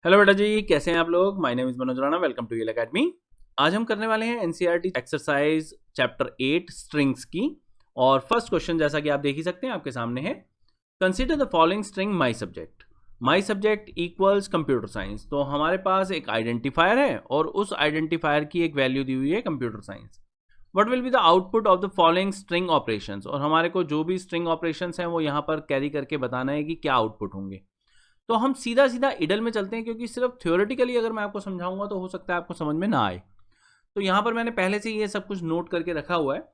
Hello बेटा जी, कैसे हैं आप लोग। My name is Manoj Rana, welcome to ईल एकेडमी। आज हम करने वाले हैं एनसीईआरटी एक्सरसाइज चैप्टर 8 स्ट्रिंग्स की। और फर्स्ट क्वेश्चन जैसा कि आप देख ही सकते हैं आपके सामने है, consider the following string my subject. My subject equals computer science. तो हमारे पास एक आइडेंटिफायर है और उस आइडेंटिफायर की एक वैल्यू दी हुई है computer science. What will be the output of the following string operations. और हमारे को जो भी स्ट्रिंग ऑपरेशंस हैं वो यहाँ पर कैरी करके बताना है कि क्या आउटपुट होंगे। तो हम सीधा सीधा इडल में चलते हैं, क्योंकि सिर्फ थ्योरेटिकली अगर मैं आपको समझाऊंगा तो हो सकता है आपको समझ में ना आए। तो यहाँ पर मैंने पहले से ये सब कुछ नोट करके रखा हुआ है।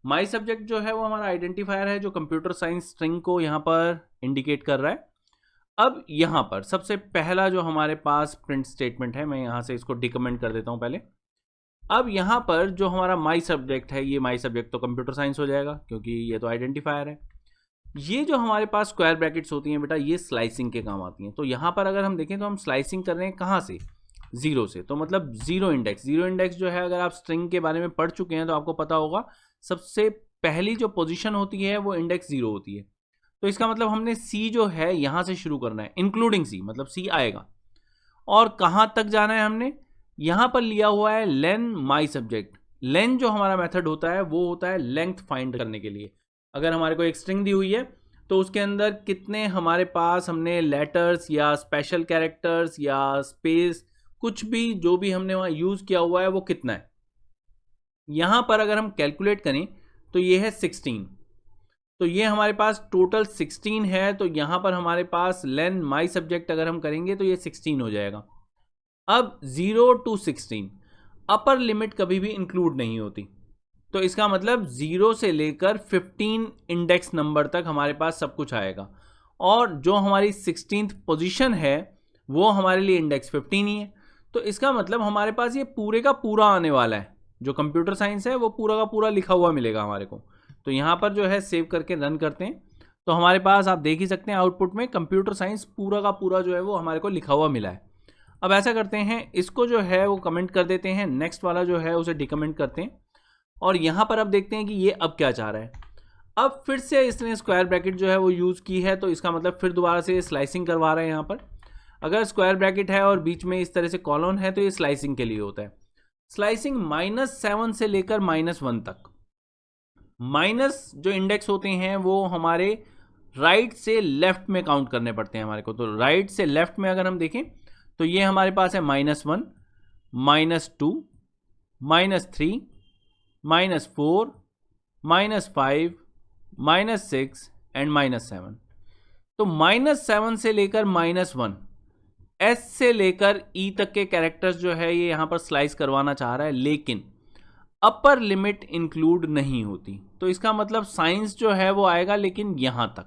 माई सब्जेक्ट जो है वो हमारा आइडेंटिफायर है जो कंप्यूटर साइंस स्ट्रिंग को यहाँ पर इंडिकेट कर रहा है। अब यहाँ पर सबसे पहला जो हमारे पास प्रिंट स्टेटमेंट है, मैं यहाँ से इसको डिकमेंट कर देता हूँ पहले। अब यहाँ पर जो हमारा माई सब्जेक्ट है, ये माई सब्जेक्ट तो कंप्यूटर साइंस हो जाएगा क्योंकि ये तो आइडेंटिफायर है। ये जो हमारे पास स्क्वायर ब्रैकेट्स होती हैं बेटा, ये स्लाइसिंग के काम आती हैं। तो यहाँ पर अगर हम देखें तो हम स्लाइसिंग कर रहे हैं कहाँ से, जीरो से। तो मतलब जीरो इंडेक्स। जीरो इंडेक्स जो है, अगर आप स्ट्रिंग के बारे में पढ़ चुके हैं तो आपको पता होगा सबसे पहली जो पोजीशन होती है वो इंडेक्स जीरो होती है। तो इसका मतलब हमने सी जो है यहाँ से शुरू करना है, इंक्लूडिंग सी, मतलब सी आएगा। और कहाँ तक जाना है हमने, यहाँ पर लिया हुआ है लेन माई सब्जेक्ट। लेन जो हमारा मेथड होता है वो होता है लेंथ फाइंड करने के लिए। अगर हमारे को एक स्ट्रिंग दी हुई है तो उसके अंदर कितने हमारे पास हमने लेटर्स या स्पेशल कैरेक्टर्स या स्पेस, कुछ भी जो भी हमने वहाँ यूज़ किया हुआ है वो कितना है। यहाँ पर अगर हम कैलकुलेट करें तो ये है 16। तो ये हमारे पास टोटल 16 है। तो यहाँ पर हमारे पास लेन माई सब्जेक्ट अगर हम करेंगे तो ये 16 हो जाएगा। अब 0 to 16 अपर लिमिट कभी भी इंक्लूड नहीं होती। तो इसका मतलब 0 से लेकर 15 इंडेक्स नंबर तक हमारे पास सब कुछ आएगा। और जो हमारी 16th पोजीशन है वो हमारे लिए इंडेक्स 15 ही है। तो इसका मतलब हमारे पास ये पूरे का पूरा आने वाला है। जो कंप्यूटर साइंस है वो पूरा का पूरा लिखा हुआ मिलेगा हमारे को। तो यहाँ पर जो है सेव करके रन करते हैं तो हमारे पास आप देख ही सकते हैं आउटपुट में कंप्यूटर साइंस पूरा का पूरा जो है वो हमारे को लिखा हुआ मिला है। अब ऐसा करते हैं, इसको जो है वो कमेंट कर देते हैं, नेक्स्ट वाला जो है उसे डिकमेंट करते हैं। और यहाँ पर अब देखते हैं कि ये अब क्या चाह रहा है। अब फिर से इसने स्क्वायर ब्रैकेट जो है वो यूज़ की है, तो इसका मतलब फिर दोबारा से स्लाइसिंग करवा रहा है। यहाँ पर अगर स्क्वायर ब्रैकेट है और बीच में इस तरह से कॉलन है तो ये स्लाइसिंग के लिए होता है। स्लाइसिंग -7 से लेकर -1 तक। माइनस जो इंडेक्स होते हैं वो हमारे राइट से लेफ्ट में काउंट करने पड़ते हैं हमारे को। तो राइट से लेफ्ट में अगर हम देखें तो ये हमारे पास है -1, -2, -3, -4, -5, -6 एंड -7। तो -7 से लेकर -1, एस से लेकर ई तक के कैरेक्टर्स जो है ये यहाँ पर स्लाइस करवाना चाह रहा है, लेकिन अपर लिमिट इंक्लूड नहीं होती। तो इसका मतलब साइंस जो है वो आएगा लेकिन यहाँ तक,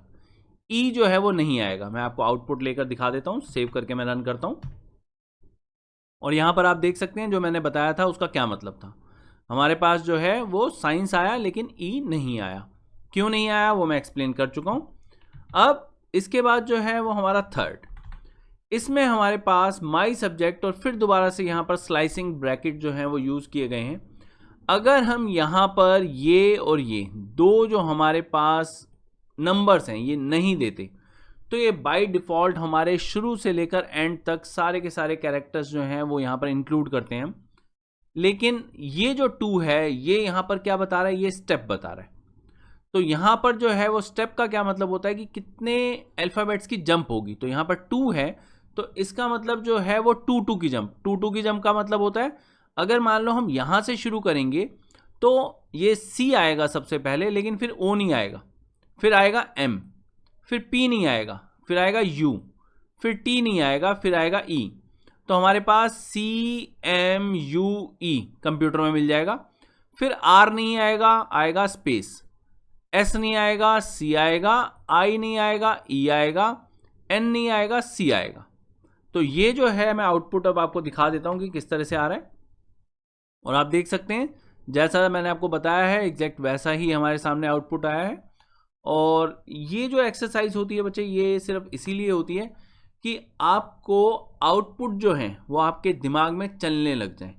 ई जो है वो नहीं आएगा। मैं आपको आउटपुट लेकर दिखा देता हूँ, सेव करके मैं रन करता हूँ। और यहाँ पर आप देख सकते हैं जो मैंने बताया था उसका क्या मतलब था। हमारे पास जो है वो साइंस आया लेकिन ई नहीं आया। क्यों नहीं आया वो मैं एक्सप्लेन कर चुका हूँ। अब इसके बाद जो है वो हमारा थर्ड, इसमें हमारे पास माई सब्जेक्ट और फिर दोबारा से यहाँ पर स्लाइसिंग ब्रैकेट जो है वो यूज़ किए गए हैं। अगर हम यहाँ पर ये और ये दो जो हमारे पास नंबर्स हैं ये नहीं देते तो ये बाय डिफ़ॉल्ट हमारे शुरू से लेकर एंड तक सारे के सारे कैरेक्टर्स जो हैं वो यहाँ पर इंक्लूड करते हैं। लेकिन ये जो 2 है ये यहाँ पर क्या बता रहा है, ये स्टेप बता रहा है। तो यहाँ पर जो है वो स्टेप का क्या मतलब होता है कि कितने अल्फ़ाबेट्स की जंप होगी। तो यहाँ पर 2 है तो इसका मतलब जो है वो 2 की जंप। 2 की जंप का मतलब होता है अगर मान लो हम यहाँ से शुरू करेंगे तो ये सी आएगा सबसे पहले, लेकिन फिर ओ नहीं आएगा, फिर आएगा एम, फिर पी नहीं आएगा, फिर आएगा यू, फिर टी नहीं आएगा, फिर आएगा ई। तो हमारे पास C M U E computer में मिल जाएगा। फिर आर नहीं आएगा, आएगा स्पेस, एस नहीं आएगा, सी आएगा, आई नहीं आएगा, ई आएगा, एन नहीं आएगा, सी आएगा। तो ये जो है मैं आउटपुट अब आपको दिखा देता हूँ कि किस तरह से आ रहा है। और आप देख सकते हैं जैसा मैंने आपको बताया है एग्जैक्ट वैसा ही हमारे सामने आउटपुट आया है। और ये जो एक्सरसाइज होती है बच्चे ये सिर्फ इसीलिए होती है कि आपको आउटपुट जो है वो आपके दिमाग में चलने लग जाए।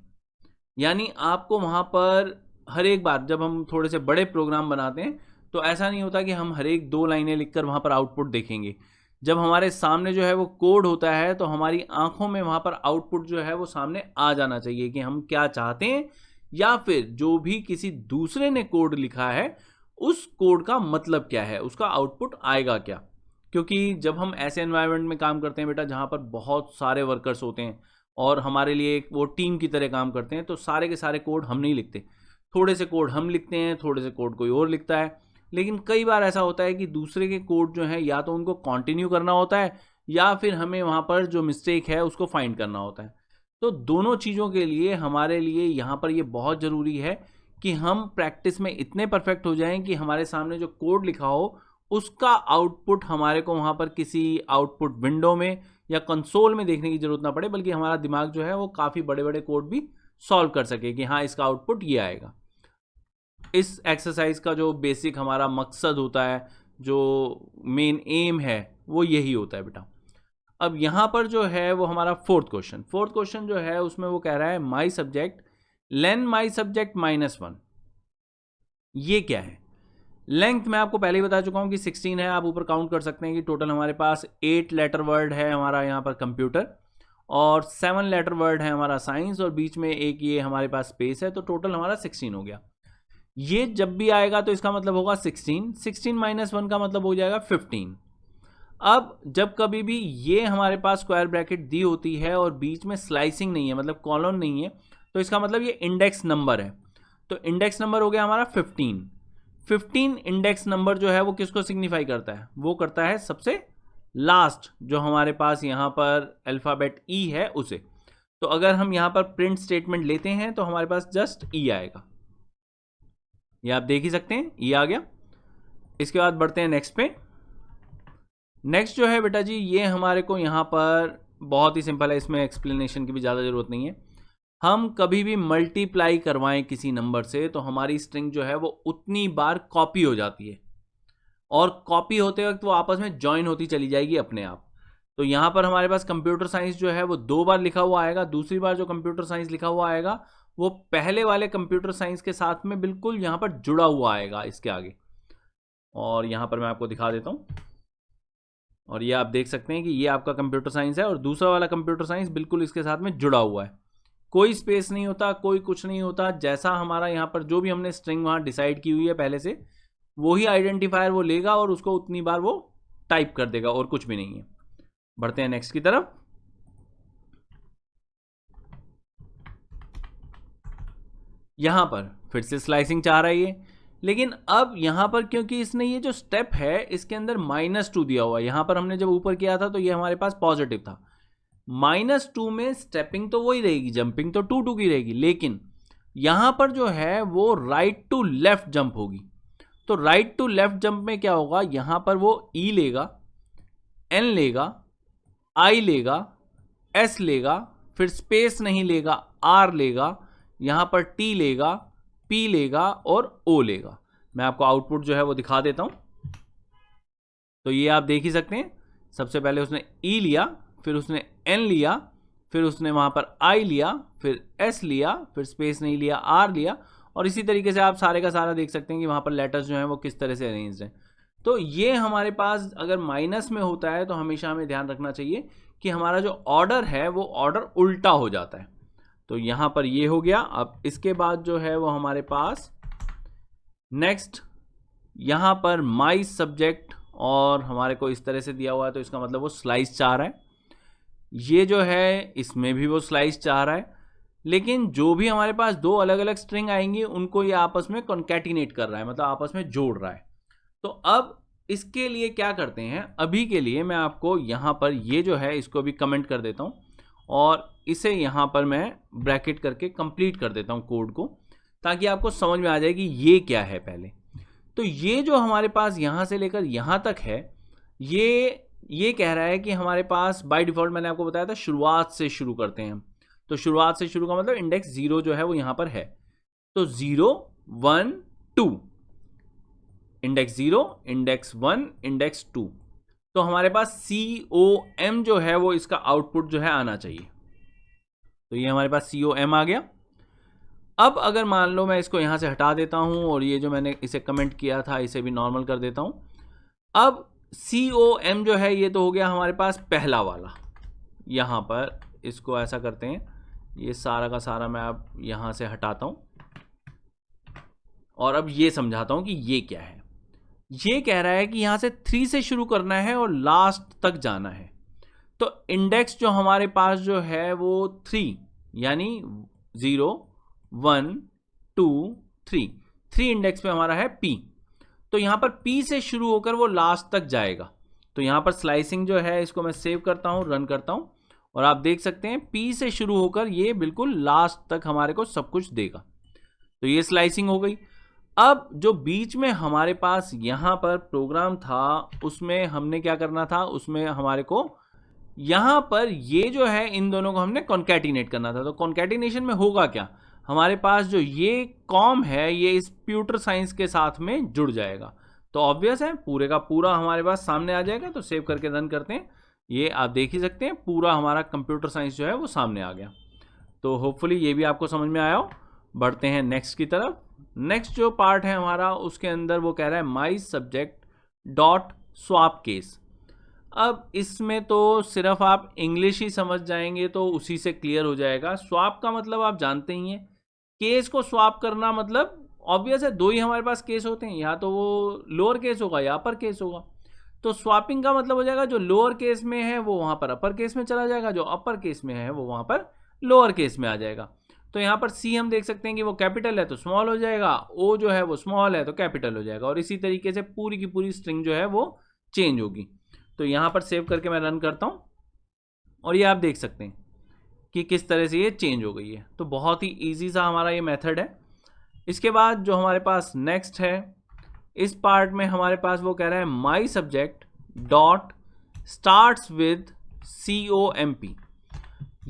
यानी आपको वहाँ पर हर एक बार जब हम थोड़े से बड़े प्रोग्राम बनाते हैं तो ऐसा नहीं होता कि हम हर एक 2 लाइनें लिखकर वहाँ पर आउटपुट देखेंगे। जब हमारे सामने जो है वो कोड होता है तो हमारी आंखों में वहाँ पर आउटपुट जो है वो सामने आ जाना चाहिए कि हम क्या चाहते हैं, या फिर जो भी किसी दूसरे ने कोड लिखा है उस कोड का मतलब क्या है, उसका आउटपुट आएगा क्या। क्योंकि जब हम ऐसे एनवायरनमेंट में काम करते हैं बेटा जहाँ पर बहुत सारे वर्कर्स होते हैं और हमारे लिए वो टीम की तरह काम करते हैं, तो सारे के सारे कोड हम नहीं लिखते, थोड़े से कोड हम लिखते हैं, थोड़े से कोड कोई और लिखता है। लेकिन कई बार ऐसा होता है कि दूसरे के कोड जो है या तो उनको कंटिन्यू करना होता है या फिर हमें वहाँ पर जो मिस्टेक है उसको फाइंड करना होता है। तो दोनों चीज़ों के लिए हमारे लिए यहाँ पर ये बहुत ज़रूरी है कि हम प्रैक्टिस में इतने परफेक्ट हो जाएं कि हमारे सामने जो कोड लिखा हो उसका आउटपुट हमारे को वहाँ पर किसी आउटपुट विंडो में या कंसोल में देखने की ज़रूरत ना पड़े, बल्कि हमारा दिमाग जो है वो काफ़ी बड़े बड़े कोड भी सॉल्व कर सके कि हाँ इसका आउटपुट ये आएगा। इस एक्सरसाइज का जो बेसिक हमारा मकसद होता है, जो मेन एम है, वो यही होता है बेटा। अब यहाँ पर जो है वो हमारा फोर्थ क्वेश्चन जो है उसमें वो कह रहा है my subject lane my subject -1। ये क्या है? लेंथ मैं आपको पहले ही बता चुका हूँ कि 16 है, आप ऊपर काउंट कर सकते हैं कि टोटल हमारे पास 8 लेटर वर्ड है हमारा यहाँ पर कंप्यूटर, और 7 लेटर वर्ड है हमारा साइंस, और बीच में एक ये हमारे पास स्पेस है, तो टोटल हमारा 16 हो गया। ये जब भी आएगा तो इसका मतलब होगा 16, 16 - 1 का मतलब हो जाएगा 15। अब जब कभी भी ये हमारे पास स्क्वायर ब्रैकेट दी होती है और बीच में स्लाइसिंग नहीं है, मतलब कॉलन नहीं है, तो इसका मतलब ये इंडेक्स नंबर है। तो इंडेक्स नंबर हो गया हमारा 15। 15 इंडेक्स नंबर जो है वो किसको सिग्निफाई करता है? वो करता है सबसे लास्ट जो हमारे पास यहाँ पर अल्फ़ाबेट ई है उसे। तो अगर हम यहाँ पर प्रिंट स्टेटमेंट लेते हैं तो हमारे पास जस्ट ई आएगा, ये आप देख ही सकते हैं, ई आ गया। इसके बाद बढ़ते हैं नेक्स्ट पे। नेक्स्ट जो है बेटा जी, ये हमारे को यहाँ पर बहुत ही सिंपल है, इसमें एक्सप्लेनेशन की भी ज़्यादा ज़रूरत नहीं है। हम कभी भी मल्टीप्लाई करवाएं किसी नंबर से तो हमारी स्ट्रिंग जो है वो उतनी बार कॉपी हो जाती है, और कॉपी होते वक्त वो आपस में ज्वाइन होती चली जाएगी अपने आप। तो यहाँ पर हमारे पास कंप्यूटर साइंस जो है वो 2 बार लिखा हुआ आएगा, दूसरी बार जो कंप्यूटर साइंस लिखा हुआ आएगा वो पहले वाले कंप्यूटर साइंस के साथ में बिल्कुल यहाँ पर जुड़ा हुआ आएगा इसके आगे। और यहाँ पर मैं आपको दिखा देता हूँ, और ये आप देख सकते हैं कि ये आपका कंप्यूटर साइंस है और दूसरा वाला कंप्यूटर साइंस बिल्कुल इसके साथ में जुड़ा हुआ है। कोई स्पेस नहीं होता, कोई कुछ नहीं होता, जैसा हमारा यहाँ पर जो भी हमने स्ट्रिंग वहाँ डिसाइड की हुई है पहले से, वही आइडेंटिफायर वो लेगा और उसको उतनी बार वो टाइप कर देगा, और कुछ भी नहीं है। बढ़ते हैं नेक्स्ट की तरफ। यहाँ पर फिर से स्लाइसिंग चाह रहा है ये, लेकिन अब यहाँ पर क्योंकि इसने ये जो स्टेप है इसके अंदर -2 दिया हुआ है। यहाँ पर हमने जब ऊपर किया था तो ये हमारे पास पॉजिटिव था। -2 में स्टेपिंग तो वही रहेगी, जंपिंग तो 2 की रहेगी, लेकिन यहाँ पर जो है वो राइट टू लेफ्ट जंप होगी। तो राइट टू लेफ्ट जंप में क्या होगा, यहाँ पर वो ई लेगा, एन लेगा, आई लेगा, एस लेगा, फिर स्पेस नहीं लेगा, आर लेगा, यहाँ पर टी लेगा, पी लेगा और ओ लेगा। मैं आपको आउटपुट जो है वो दिखा देता हूं। तो ये आप देख ही सकते हैं, सबसे पहले उसने ई लिया, फिर उसने एन लिया, फिर उसने वहां पर आई लिया, फिर एस लिया, फिर स्पेस नहीं लिया, आर लिया, और इसी तरीके से आप सारे का सारा देख सकते हैं कि वहां पर लेटर्स जो हैं वो किस तरह से अरेंज्ड हैं। तो ये हमारे पास अगर माइनस में होता है तो हमेशा हमें ध्यान रखना चाहिए कि हमारा जो ऑर्डर है वो ऑर्डर उल्टा हो जाता है। तो यहां पर ये हो गया। अब इसके बाद जो है वो हमारे पास नेक्स्ट यहां पर माई सब्जेक्ट, और हमारे को इस तरह से दिया हुआ है तो इसका मतलब वो स्लाइस चाह रहा है। ये जो है इसमें भी वो स्लाइस चाह रहा है, लेकिन जो भी हमारे पास 2 अलग अलग स्ट्रिंग आएंगी उनको ये आपस में कॉन्कैटिनेट कर रहा है, मतलब आपस में जोड़ रहा है। तो अब इसके लिए क्या करते हैं, अभी के लिए मैं आपको यहाँ पर ये जो है इसको भी कमेंट कर देता हूँ और इसे यहाँ पर मैं ब्रैकेट करके कंप्लीट कर देता हूँ कोड को, ताकि आपको समझ में आ जाए कि ये क्या है पहले। तो ये जो हमारे पास यहाँ से लेकर यहाँ तक है, ये कह रहा है कि हमारे पास बाय डिफ़ॉल्ट मैंने आपको बताया था शुरुआत से शुरू करते हैं। तो शुरुआत से शुरू का मतलब इंडेक्स 0 जो है वो यहाँ पर है। तो 0 1 2, इंडेक्स 0, इंडेक्स 1, इंडेक्स 2। तो हमारे पास COM जो है वो इसका आउटपुट जो है आना चाहिए। तो ये हमारे पास COM आ गया। अब अगर मान लो मैं इसको यहाँ से हटा देता हूँ और ये जो मैंने इसे कमेंट किया था इसे भी नॉर्मल कर देता हूँ। अब COM जो है ये तो हो गया हमारे पास पहला वाला। यहाँ पर इसको ऐसा करते हैं, ये सारा का सारा मैं अब यहाँ से हटाता हूँ और अब ये समझाता हूँ कि ये क्या है। ये कह रहा है कि यहाँ से 3 से शुरू करना है और लास्ट तक जाना है। तो इंडेक्स जो हमारे पास जो है वो 3 यानी 0 1 2 3 3 इंडेक्स पे हमारा है P। तो यहाँ पर P से शुरू होकर वो लास्ट तक जाएगा। तो यहाँ पर स्लाइसिंग जो है इसको मैं सेव करता हूँ, रन करता हूँ और आप देख सकते हैं P से शुरू होकर ये बिल्कुल लास्ट तक हमारे को सब कुछ देगा। तो ये स्लाइसिंग हो गई। अब जो बीच में हमारे पास यहाँ पर प्रोग्राम था उसमें हमने क्या करना था, उसमें हमारे को यहाँ पर ये जो है इन दोनों को हमने कॉन्कैटिनेट करना था। तो कॉन्कैटिनेशन में होगा क्या, हमारे पास जो ये कॉम है ये इस कंप्यूटर साइंस के साथ में जुड़ जाएगा। तो ऑब्वियस है पूरे का पूरा हमारे पास सामने आ जाएगा। तो सेव करके रन करते हैं, ये आप देख ही सकते हैं पूरा हमारा कंप्यूटर साइंस जो है वो सामने आ गया। तो होपफुली ये भी आपको समझ में आया हो। बढ़ते हैं नेक्स्ट की तरफ। नेक्स्ट जो पार्ट है हमारा उसके अंदर वो कह रहा है my subject dot swap case. अब इसमें तो सिर्फ आप इंग्लिश ही समझ जाएंगे तो उसी से क्लियर हो जाएगा। स्वैप का मतलब आप जानते ही हैं, केस को स्वैप करना मतलब ऑब्वियस है दो ही हमारे पास केस होते हैं, या तो वो लोअर केस होगा या अपर केस होगा। तो स्वैपिंग का मतलब हो जाएगा जो लोअर केस में है वो वहाँ पर अपर केस में चला जाएगा, जो अपर केस में है वो वहाँ पर लोअर केस में आ जाएगा। तो यहाँ पर सी हम देख सकते हैं कि वो कैपिटल है तो स्मॉल हो जाएगा, ओ जो है वो स्मॉल है तो कैपिटल हो जाएगा, और इसी तरीके से पूरी की पूरी स्ट्रिंग जो है वो चेंज होगी। तो यहाँ पर सेव करके मैं रन करता हूँ और ये आप देख सकते हैं कि किस तरह से ये चेंज हो गई है। तो बहुत ही ईजी सा हमारा ये मेथड है। इसके बाद जो हमारे पास नेक्स्ट है इस पार्ट में हमारे पास वो कह रहा है my subject dot starts with COMP।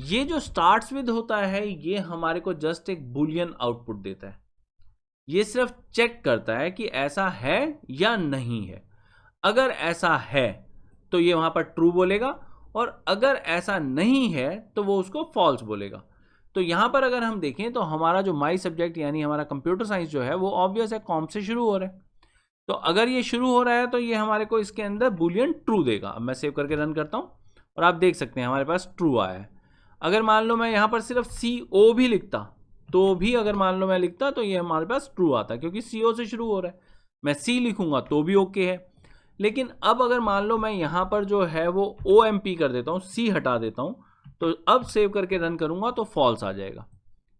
ये जो स्टार्ट्स विद होता है ये हमारे को जस्ट एक बुलियन आउटपुट देता है। ये सिर्फ चेक करता है कि ऐसा है या नहीं है। अगर ऐसा है तो ये वहां पर ट्रू बोलेगा, और अगर ऐसा नहीं है तो वो उसको फॉल्स बोलेगा। तो यहां पर अगर हम देखें तो हमारा जो माई सब्जेक्ट यानी हमारा कंप्यूटर साइंस जो है वो ऑब्वियस है कॉम से शुरू हो रहा है। तो अगर ये शुरू हो रहा है तो ये हमारे को इसके अंदर बुलियन ट्रू देगा। अब मैं सेव करके रन करता हूं और आप देख सकते हैं हमारे पास ट्रू आया है। अगर मान लो मैं यहाँ पर सिर्फ CO भी लिखता तो भी, अगर मान लो मैं लिखता तो ये हमारे पास ट्रू आता, क्योंकि CO से शुरू हो रहा है। मैं C लिखूंगा तो भी ओके है। लेकिन अब अगर मान लो मैं यहाँ पर जो है वो OMP कर देता हूँ, C हटा देता हूँ, तो अब सेव करके रन करूंगा तो फॉल्स आ जाएगा।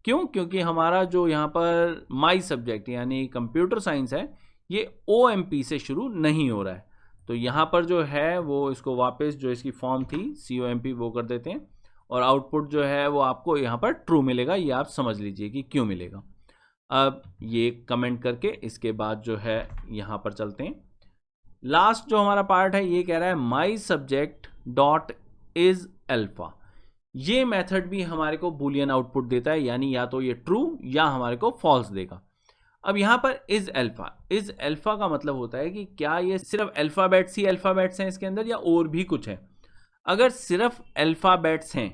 क्यों? क्योंकि हमारा जो यहाँ पर माई सब्जेक्ट यानी कंप्यूटर साइंस है ये OMP से शुरू नहीं हो रहा है। तो यहाँ पर जो है वो इसको वापस जो इसकी फॉर्म थी COMP वो कर देते हैं, और आउटपुट जो है वो आपको यहाँ पर ट्रू मिलेगा। ये आप समझ लीजिए कि क्यों मिलेगा। अब ये कमेंट करके इसके बाद जो है यहाँ पर चलते हैं। लास्ट जो हमारा पार्ट है ये कह रहा है my subject dot is alpha. ये मेथड भी हमारे को बुलियन आउटपुट देता है, यानी या तो ये ट्रू या हमारे को फॉल्स देगा। अब यहाँ पर इज अल्फा का मतलब होता है कि क्या ये सिर्फ अल्फाबेट्स ही अल्फाबेट्स हैं इसके अंदर या और भी कुछ है। अगर सिर्फ अल्फाबेट्स हैं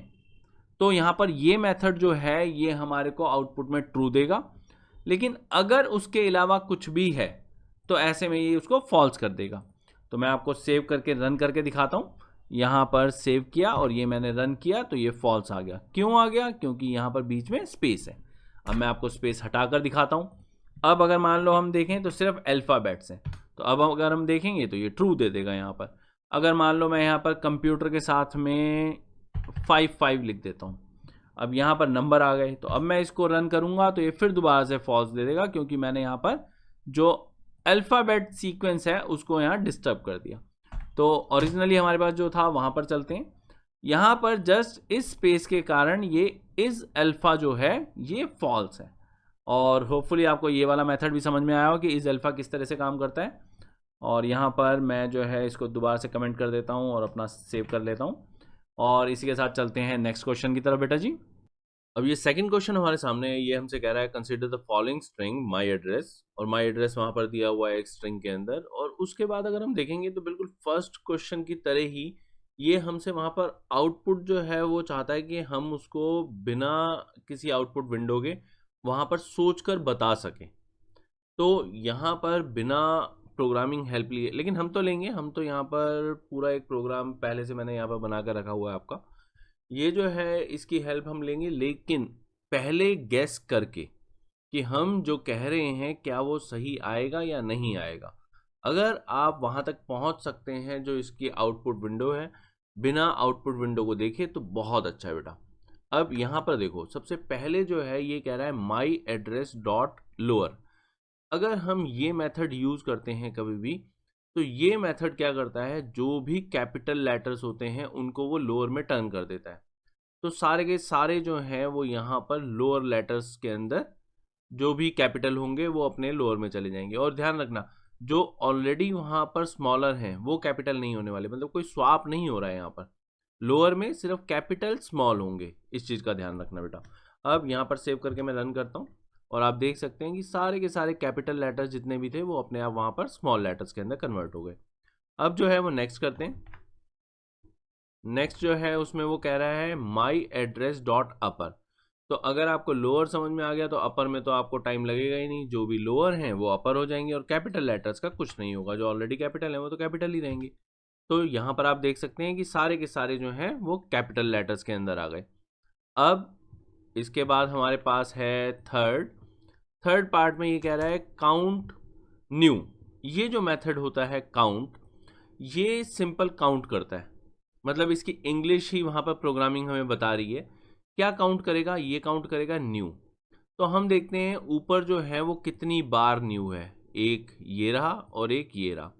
तो यहाँ पर ये मेथड जो है ये हमारे को आउटपुट में ट्रू देगा, लेकिन अगर उसके अलावा कुछ भी है तो ऐसे में ये उसको फॉल्स कर देगा। तो मैं आपको सेव करके रन करके दिखाता हूँ। यहाँ पर सेव किया और ये मैंने रन किया तो ये फॉल्स आ गया। क्यों आ गया? क्योंकि यहाँ पर बीच में स्पेस है। अब मैं आपको स्पेस हटाकर दिखाता हूँ। अब अगर मान लो हम देखें तो सिर्फ अल्फ़ाबेट्स हैं, तो अब अगर हम देखेंगे तो ये ट्रू दे देगा यहाँ पर। अगर मान लो मैं यहाँ पर कंप्यूटर के साथ में 5 लिख देता हूँ, अब यहाँ पर नंबर आ गए, तो अब मैं इसको रन करूँगा तो ये फिर दोबारा से फॉल्स दे देगा, क्योंकि मैंने यहाँ पर जो अल्फ़ाबेट सीक्वेंस है उसको यहाँ डिस्टर्ब कर दिया। तो ओरिजिनली हमारे पास जो था वहाँ पर चलते हैं। यहाँ पर जस्ट इस स्पेस के कारण ये इज अल्फ़ा जो है ये फॉल्स है। और होपफुली आपको ये वाला मेथड भी समझ में आया हो कि इज अल्फ़ा किस तरह से काम करता है। और यहाँ पर मैं जो है इसको दोबारा से कमेंट कर देता हूँ और अपना सेव कर लेता हूँ, और इसी के साथ चलते हैं नेक्स्ट क्वेश्चन की तरफ बेटा जी। अब ये सेकंड क्वेश्चन हमारे सामने है। ये हमसे कह रहा है consider the following string my address, और माई एड्रेस वहाँ पर दिया हुआ है एक स्ट्रिंग के अंदर। और उसके बाद अगर हम देखेंगे तो बिल्कुल फर्स्ट क्वेश्चन की तरह ही ये हमसे वहाँ पर आउटपुट जो है वो चाहता है कि हम उसको बिना किसी आउटपुट विंडो के वहाँ पर सोच कर बता सकें। तो यहाँ पर बिना प्रोग्रामिंग हेल्प लिए, लेकिन हम तो लेंगे, हम तो यहाँ पर पूरा एक प्रोग्राम पहले से मैंने यहाँ पर बना कर रखा हुआ है आपका, ये जो है इसकी हेल्प हम लेंगे, लेकिन पहले गेस करके कि हम जो कह रहे हैं क्या वो सही आएगा या नहीं आएगा। अगर आप वहाँ तक पहुँच सकते हैं जो इसकी आउटपुट विंडो है, बिना आउटपुट विंडो को देखे, तो बहुत अच्छा है बेटा। अब यहाँ पर देखो, सबसे पहले जो है ये कह रहा है माई एड्रेस डॉट लोअर। अगर हम ये मेथड यूज़ करते हैं कभी भी, तो ये मेथड क्या करता है, जो भी कैपिटल लेटर्स होते हैं उनको वो लोअर में टर्न कर देता है। तो सारे के सारे जो हैं वो यहाँ पर लोअर लेटर्स के अंदर जो भी कैपिटल होंगे वो अपने लोअर में चले जाएंगे। और ध्यान रखना, जो ऑलरेडी वहाँ पर स्मॉलर हैं वो कैपिटल नहीं होने वाले, मतलब कोई स्वाप नहीं हो रहा है यहाँ पर, लोअर में सिर्फ कैपिटल स्मॉल होंगे, इस चीज़ का ध्यान रखना बेटा। अब यहाँ पर सेव करके मैं रन करता हूँ और आप देख सकते हैं कि सारे के सारे कैपिटल लेटर्स जितने भी थे वो अपने आप वहाँ पर स्मॉल लेटर्स के अंदर कन्वर्ट हो गए। अब जो है वो नेक्स्ट करते हैं। नेक्स्ट जो है उसमें वो कह रहा है माई एड्रेस डॉट अपर। तो अगर आपको लोअर समझ में आ गया तो अपर में तो आपको टाइम लगेगा ही नहीं, जो भी लोअर हैं वो अपर हो जाएंगे और कैपिटल लेटर्स का कुछ नहीं होगा, जो ऑलरेडी कैपिटल है वो तो कैपिटल ही रहेंगे। तो यहाँ पर आप देख सकते हैं कि सारे के सारे जो हैं वो कैपिटल लेटर्स के अंदर आ गए। अब इसके बाद हमारे पास है थर्ड पार्ट में ये कह रहा है काउंट न्यू। ये जो मेथड होता है काउंट, ये सिंपल काउंट करता है, मतलब इसकी इंग्लिश ही वहाँ पर प्रोग्रामिंग हमें बता रही है क्या काउंट करेगा, ये काउंट करेगा न्यू। तो हम देखते हैं ऊपर जो है वो कितनी बार न्यू है, एक ये रहा और एक ये रहा।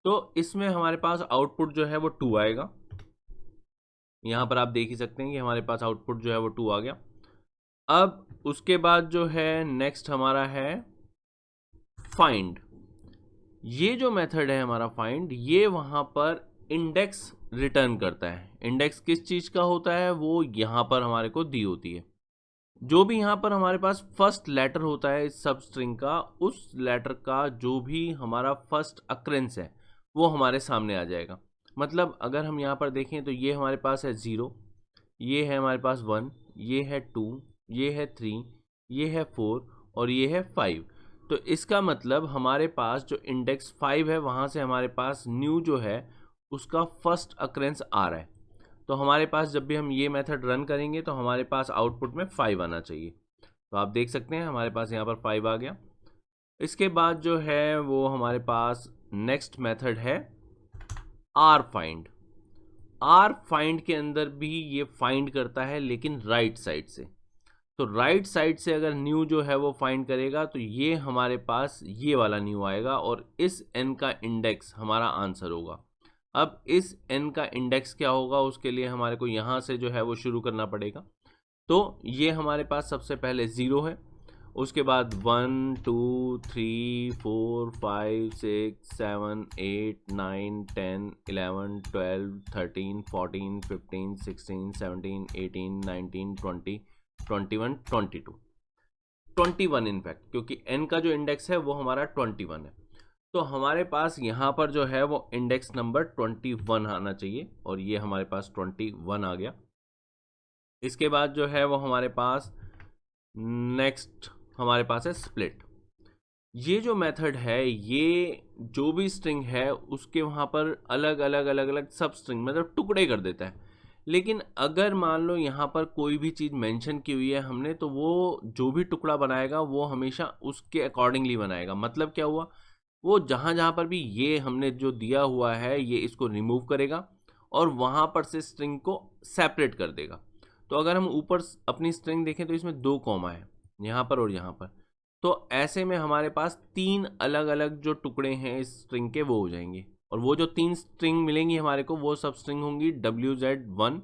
तो इसमें हमारे पास आउटपुट जो है वो 2 आएगा। यहाँ पर आप देख ही सकते हैं कि हमारे पास आउटपुट जो है वो 2 आ गया। अब उसके बाद जो है नेक्स्ट हमारा है फाइंड। ये जो मेथड है हमारा फाइंड, ये वहाँ पर इंडेक्स रिटर्न करता है। इंडेक्स किस चीज़ का होता है वो यहाँ पर हमारे को दी होती है। जो भी यहाँ पर हमारे पास फर्स्ट लेटर होता है इस सब स्ट्रिंग का, उस लेटर का जो भी हमारा फर्स्ट अक्रेंस है वो हमारे सामने आ जाएगा। मतलब अगर हम यहाँ पर देखें तो ये हमारे पास है 0, ये है हमारे पास 1, ये है 2, ये है 3, ये है 4 और ये है 5। तो इसका मतलब हमारे पास जो इंडेक्स 5 है वहाँ से हमारे पास न्यू जो है उसका फर्स्ट अक्रेंस आ रहा है। तो हमारे पास जब भी हम ये मेथड रन करेंगे तो हमारे पास आउटपुट में 5 आना चाहिए। तो आप देख सकते हैं हमारे पास यहाँ पर 5 आ गया। इसके बाद जो है वो हमारे पास नेक्स्ट मेथड है आर फाइंड। आर फाइंड के अंदर भी ये फाइंड करता है लेकिन राइट साइड से। तो राइट साइड से अगर न्यू जो है वो फाइंड करेगा तो ये हमारे पास ये वाला न्यू आएगा और इस n का इंडेक्स हमारा आंसर होगा। अब इस n का इंडेक्स क्या होगा उसके लिए हमारे को यहाँ से जो है वो शुरू करना पड़ेगा। तो ये हमारे पास सबसे पहले 0 है, उसके बाद 1 2 3 4 5 6 7 8 9 10 11 12 13 14 15 16 17 18 19 20 21 22 21 इनफैक्ट, क्योंकि n का जो इंडेक्स है वो हमारा 21 है। तो हमारे पास यहाँ पर जो है वो इंडेक्स नंबर 21 आना चाहिए और ये हमारे पास 21 आ गया। इसके बाद जो है वो हमारे पास नेक्स्ट हमारे पास है स्प्लिट। ये जो मेथड है ये जो भी स्ट्रिंग है उसके वहाँ पर अलग अलग सब स्ट्रिंग मतलब टुकड़े कर देता है। लेकिन अगर मान लो यहाँ पर कोई भी चीज़ मेंशन की हुई है हमने, तो वो जो भी टुकड़ा बनाएगा वो हमेशा उसके अकॉर्डिंगली बनाएगा। मतलब क्या हुआ, वो जहाँ जहाँ पर भी ये हमने जो दिया हुआ है ये इसको रिमूव करेगा और वहाँ पर से स्ट्रिंग को सेपरेट कर देगा। तो अगर हम ऊपर अपनी स्ट्रिंग देखें तो इसमें 2 कॉमा है, यहाँ पर और यहाँ पर। तो ऐसे में हमारे पास 3 अलग अलग जो टुकड़े हैं इस स्ट्रिंग के वो हो जाएंगे और वो जो 3 स्ट्रिंग मिलेंगी हमारे को वो सब स्ट्रिंग होंगी WZ1,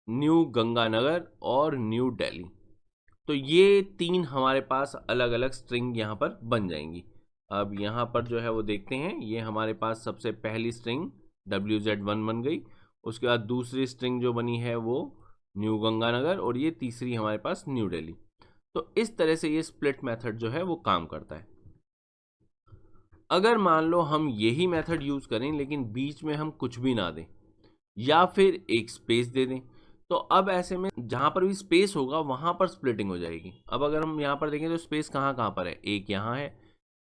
न्यू गंगानगर और न्यू दिल्ली। तो ये 3 हमारे पास अलग अलग स्ट्रिंग यहाँ पर बन जाएंगी। अब यहाँ पर जो है वो देखते हैं, ये हमारे पास सबसे पहली स्ट्रिंग WZ1 बन गई, उसके बाद दूसरी स्ट्रिंग जो बनी है वो न्यू गंगानगर और ये तीसरी हमारे पास न्यू दिल्ली। तो इस तरह से ये स्प्लिट मेथड जो है वो काम करता है। अगर मान लो हम यही मेथड यूज़ करें लेकिन बीच में हम कुछ भी ना दें या फिर एक स्पेस दे दें, तो अब ऐसे में जहाँ पर भी स्पेस होगा वहाँ पर स्प्लिटिंग हो जाएगी। अब अगर हम यहाँ पर देखें तो स्पेस कहाँ कहाँ पर है, एक यहाँ है,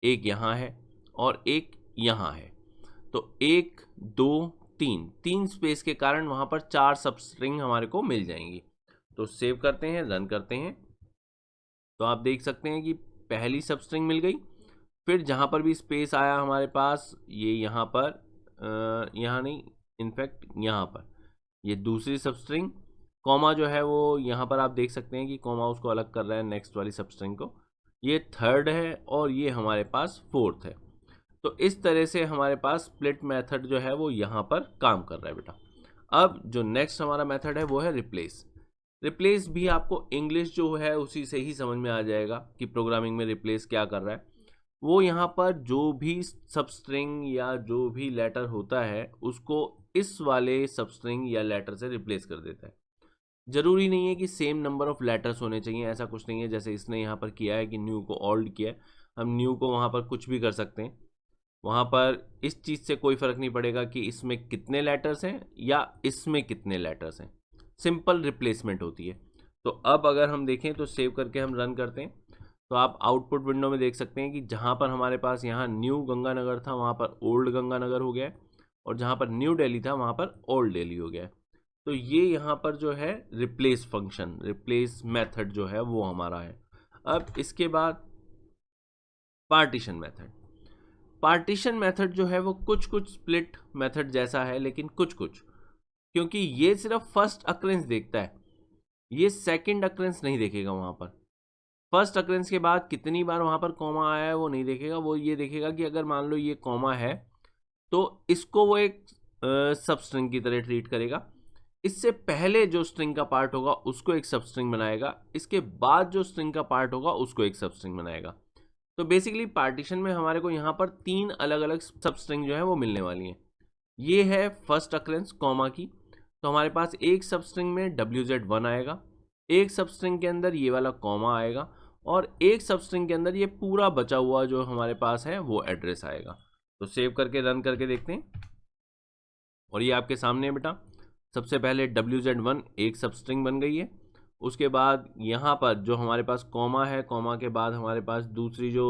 एक यहाँ है और एक यहाँ है, तो 1 2 3 स्पेस के कारण वहाँ पर 4 सब स्ट्रिंग हमारे को मिल जाएंगी। तो सेव करते हैं, रन करते हैं, तो आप देख सकते हैं कि पहली सब स्ट्रिंग मिल गई। फिर जहाँ पर भी स्पेस आया हमारे पास, ये यहाँ पर यहाँ नहीं, इनफैक्ट यहाँ पर ये दूसरी सब स्ट्रिंग, कॉमा जो है वो यहाँ पर आप देख सकते हैं कि कॉमा उसको अलग कर रहा है नेक्स्ट वाली सब स्ट्रिंग को, ये थर्ड है और ये हमारे पास फोर्थ है। तो इस तरह से हमारे पास स्प्लिट मेथड जो है वो यहाँ पर काम कर रहा है बेटा। अब जो नेक्स्ट हमारा मेथड है वो है रिप्लेस। रिप्लेस भी आपको इंग्लिश जो है उसी से ही समझ में आ जाएगा कि प्रोग्रामिंग में रिप्लेस क्या कर रहा है। वो यहाँ पर जो भी सब स्ट्रिंग या जो भी लेटर होता है उसको इस वाले सब स्ट्रिंग या लेटर से रिप्लेस कर देता है। जरूरी नहीं है कि सेम नंबर ऑफ लेटर्स होने चाहिए, ऐसा कुछ नहीं है। जैसे इसने यहाँ पर किया है कि न्यू को ओल्ड किया है, हम न्यू को वहाँ पर कुछ भी कर सकते हैं। वहाँ पर इस चीज़ से कोई फ़र्क नहीं पड़ेगा कि इसमें कितने लेटर्स हैं या इसमें कितने लेटर्स हैं, सिंपल रिप्लेसमेंट होती है। तो अब अगर हम देखें तो सेव करके हम रन करते हैं, तो आप आउटपुट विंडो में देख सकते हैं कि जहाँ पर हमारे पास यहाँ न्यू गंगानगर था वहाँ पर ओल्ड गंगानगर हो गया है, और जहाँ पर न्यू दिल्ली था वहाँ पर ओल्ड दिल्ली हो गया है। तो ये यहाँ पर जो है रिप्लेस फंक्शन, रिप्लेस मेथड जो है वो हमारा है। अब इसके बाद पार्टीशन मेथड। पार्टीशन मेथड जो है वो कुछ स्प्लिट मेथड जैसा है, लेकिन कुछ क्योंकि ये सिर्फ फर्स्ट अक्रेंस देखता है, ये सेकंड अक्रेंस नहीं देखेगा। वहाँ पर फर्स्ट अक्रेंस के बाद कितनी बार वहाँ पर कॉमा आया है वो नहीं देखेगा। वो ये देखेगा कि अगर मान लो ये कॉमा है तो इसको वो एक सब स्ट्रिंग की तरह ट्रीट करेगा। इससे पहले जो स्ट्रिंग का पार्ट होगा उसको एक सब स्ट्रिंग बनाएगा, इसके बाद जो स्ट्रिंग का पार्ट होगा उसको एक सब स्ट्रिंग बनाएगा। तो बेसिकली पार्टीशन में हमारे को यहाँ पर 3 अलग अलग सब स्ट्रिंग जो है वो मिलने वाली हैं। ये है फर्स्ट अक्रेंस कॉमा की, तो हमारे पास एक सब स्ट्रिंग में WZ1 आएगा, एक सब स्ट्रिंग के अंदर ये वाला कॉमा आएगा, और एक सब स्ट्रिंग के अंदर ये पूरा बचा हुआ जो हमारे पास है वो एड्रेस आएगा। तो सेव करके रन करके देखते हैं, और ये आपके सामने है बेटा। सबसे पहले WZ1 एक सब स्ट्रिंग बन गई है, उसके बाद यहाँ पर जो हमारे पास कॉमा है, कॉमा के बाद हमारे पास दूसरी जो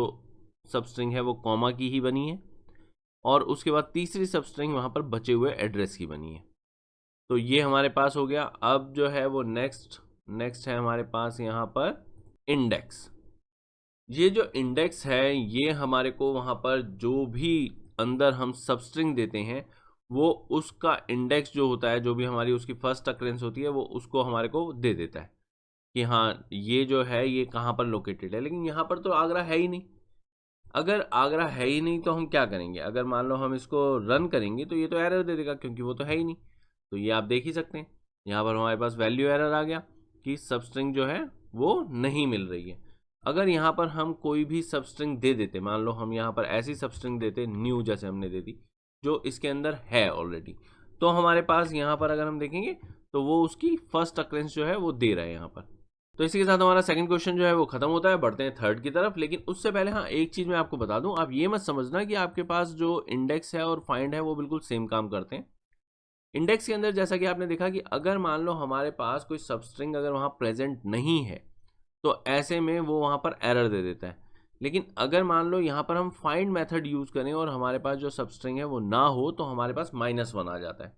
सब स्ट्रिंग है वो कॉमा की ही बनी है, और उसके बाद तीसरी सब स्ट्रिंग वहाँ पर बचे हुए एड्रेस की बनी है। तो ये हमारे पास हो गया। अब जो है वो नेक्स्ट है हमारे पास यहाँ पर इंडेक्स। ये जो इंडेक्स है ये हमारे को वहाँ पर जो भी अंदर हम सब स्ट्रिंग देते हैं वो उसका इंडेक्स जो होता है, जो भी हमारी उसकी फर्स्ट अक्रेंस होती है वो उसको हमारे को दे देता है कि हाँ ये जो है ये कहाँ पर लोकेटेड है। लेकिन यहाँ पर तो आगरा है ही नहीं। अगर आगरा है ही नहीं तो हम क्या करेंगे, अगर मान लो हम इसको रन करेंगे तो ये तो एरर दे देगा क्योंकि वो तो है ही नहीं। तो ये आप देख ही सकते हैं, यहाँ पर हमारे पास वैल्यू एरर आ गया कि सब स्ट्रिंग जो है वो नहीं मिल रही है। अगर यहाँ पर हम कोई भी सब स्ट्रिंग दे देते, मान लो हम यहाँ पर ऐसी सब स्ट्रिंग देते न्यू जैसे हमने दे दी जो इसके अंदर है ऑलरेडी, तो हमारे पास यहाँ पर अगर हम देखेंगे तो वो उसकी फर्स्ट अक्रेंस जो है वो दे रहा है यहाँ पर। तो इसी के साथ हमारा सेकंड क्वेश्चन जो है वो खत्म होता है, बढ़ते हैं थर्ड की तरफ। लेकिन उससे पहले हाँ एक चीज़ मैं आपको बता दूं, आप ये मत समझना कि आपके पास जो इंडेक्स है और फाइंड है वो बिल्कुल सेम काम करते हैं। इंडेक्स के अंदर जैसा कि आपने देखा कि अगर मान लो हमारे पास कोई सबस्ट्रिंग अगर वहाँ प्रेजेंट नहीं है तो ऐसे में वो वहाँ पर एरर दे देता है। लेकिन अगर मान लो यहाँ पर हम फाइंड मेथड यूज़ करें और हमारे पास जो सबस्ट्रिंग है वो ना हो तो हमारे पास -1 आ जाता है।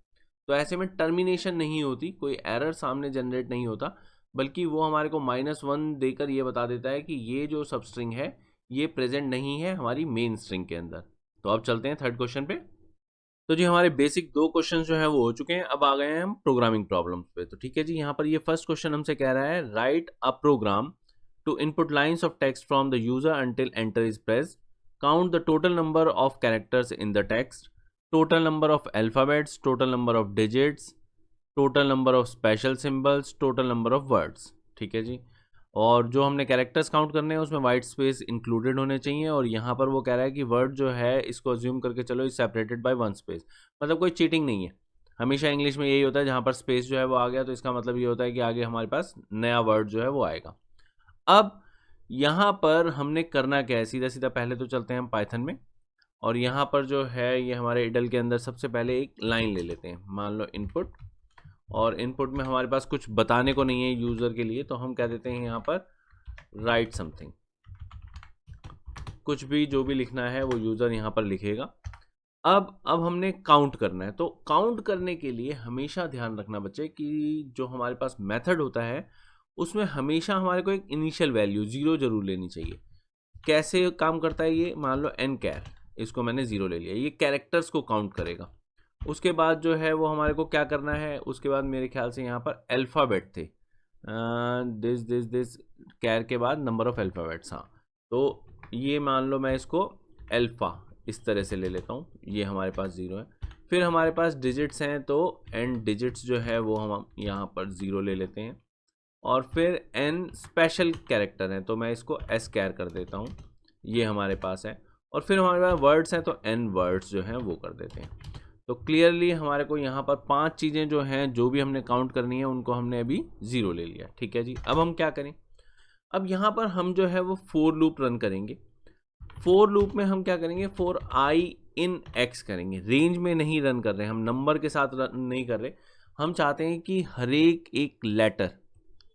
तो ऐसे में टर्मिनेशन नहीं होती, कोई एरर सामने जनरेट नहीं होता, बल्कि वो हमारे को -1 देकर ये बता देता है कि ये जो सबस्ट्रिंग है ये प्रेजेंट नहीं है हमारी मेन स्ट्रिंग के अंदर। तो अब चलते हैं थर्ड क्वेश्चन पे। तो जी हमारे बेसिक 2 क्वेश्चन जो है वो हो चुके हैं, अब आ गए हैं हम प्रोग्रामिंग प्रॉब्लम्स पे। तो ठीक है जी, यहाँ पर ये फर्स्ट क्वेश्चन हमसे कह रहा है write a program to input lines of text from the user until enter is pressed, count the total number of characters in the text, total number of alphabets, total number of digits, total number of special symbols, total number of words. ठीक है जी, और जो हमने characters count करने हैं उसमें white space included होने चाहिए, और यहाँ पर वो कह रहा है कि वर्ड जो है इसको अज्यूम करके चलो इज सेपरेटेड बाय 1 स्पेस। मतलब कोई चीटिंग नहीं है, हमेशा इंग्लिश में यही होता है, जहाँ पर स्पेस जो है वो आ गया तो इसका मतलब ये होता है कि आगे हमारे पास नया वर्ड जो है वो आएगा। अब यहाँ पर हमने करना क्या है, सीधा सीधा पहले तो चलते हैं हम पाइथन में, और यहाँ पर जो है ये हमारे इडल के अंदर सबसे पहले एक लाइन ले लेते हैं, मान लो इनपुट, और इनपुट में हमारे पास कुछ बताने को नहीं है यूज़र के लिए, तो हम कह देते हैं यहाँ पर राइट समथिंग। कुछ भी जो भी लिखना है वो यूज़र यहाँ पर लिखेगा। अब हमने काउंट करना है, तो काउंट करने के लिए हमेशा ध्यान रखना बच्चे कि जो हमारे पास मेथड होता है उसमें हमेशा हमारे को एक इनिशियल वैल्यू 0 जरूर लेनी चाहिए। कैसे काम करता है ये, मान लो n कैर, इसको मैंने 0 ले लिया, ये कैरेक्टर्स को काउंट करेगा। उसके बाद जो है वो हमारे को क्या करना है, उसके बाद मेरे ख्याल से यहाँ पर अल्फ़ाबेट थे, दिस कैर के बाद नंबर ऑफ अल्फ़ाबेट्स। हाँ, तो ये मान लो मैं इसको अल्फ़ा इस तरह से ले लेता हूँ, ये हमारे पास 0 है। फिर हमारे पास डिजिट्स हैं, तो n डिजिट्स जो है वो हम यहाँ पर 0 ले लेते हैं। और फिर n स्पेशल कैरेक्टर हैं, तो मैं इसको s कैर कर देता हूँ, ये हमारे पास है। और फिर हमारे पास वर्ड्स हैं, तो n वर्ड्स जो हैं वो कर देते हैं। तो क्लियरली हमारे को यहाँ पर 5 चीज़ें जो हैं जो भी हमने काउंट करनी है उनको हमने अभी 0 ले लिया। ठीक है जी, अब हम क्या करें, अब यहाँ पर हम जो है वो फोर लूप रन करेंगे। फोर लूप में हम क्या करेंगे, फॉर i इन x करेंगे। रेंज में नहीं रन कर रहे, हम नंबर के साथ रन नहीं कर रहे, हम चाहते हैं कि हर एक लेटर,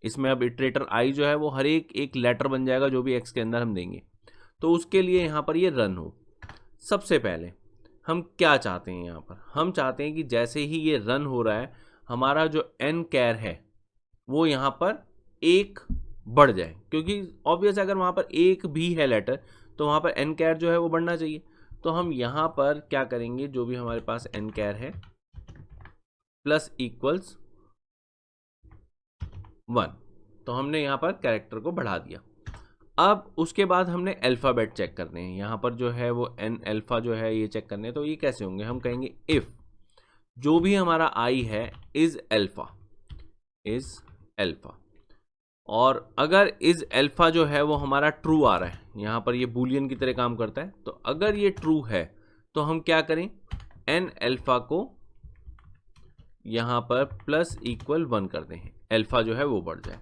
इसमें अब इटरेटर i जो है वो हर एक लेटर बन जाएगा जो भी x के अंदर हम देंगे। तो उसके लिए यहाँ पर ये रन हो। सबसे पहले हम क्या चाहते हैं, यहाँ पर हम चाहते हैं कि जैसे ही ये रन हो रहा है हमारा जो n कैर है वो यहाँ पर 1 बढ़ जाए, क्योंकि ऑब्वियस अगर वहाँ पर 1 भी है लेटर तो वहाँ पर n कैर जो है वो बढ़ना चाहिए। तो हम यहाँ पर क्या करेंगे, जो भी हमारे पास n कैर है प्लस इक्वल्स 1, तो हमने यहाँ पर कैरेक्टर को बढ़ा दिया। अब उसके बाद हमने अल्फ़ाबेट चेक करने हैं, यहाँ पर जो है वो n अल्फ़ा जो है ये चेक करने हैं। तो ये कैसे होंगे, हम कहेंगे इफ़ जो भी हमारा i है इज़ अल्फ़ा, और अगर इज़ अल्फ़ा जो है वो हमारा ट्रू आ रहा है, यहाँ पर ये बूलियन की तरह काम करता है, तो अगर ये ट्रू है तो हम क्या करें, n अल्फ़ा को यहाँ पर प्लस इक्वल 1 कर दें, अल्फ़ा जो है वो बढ़ जाए।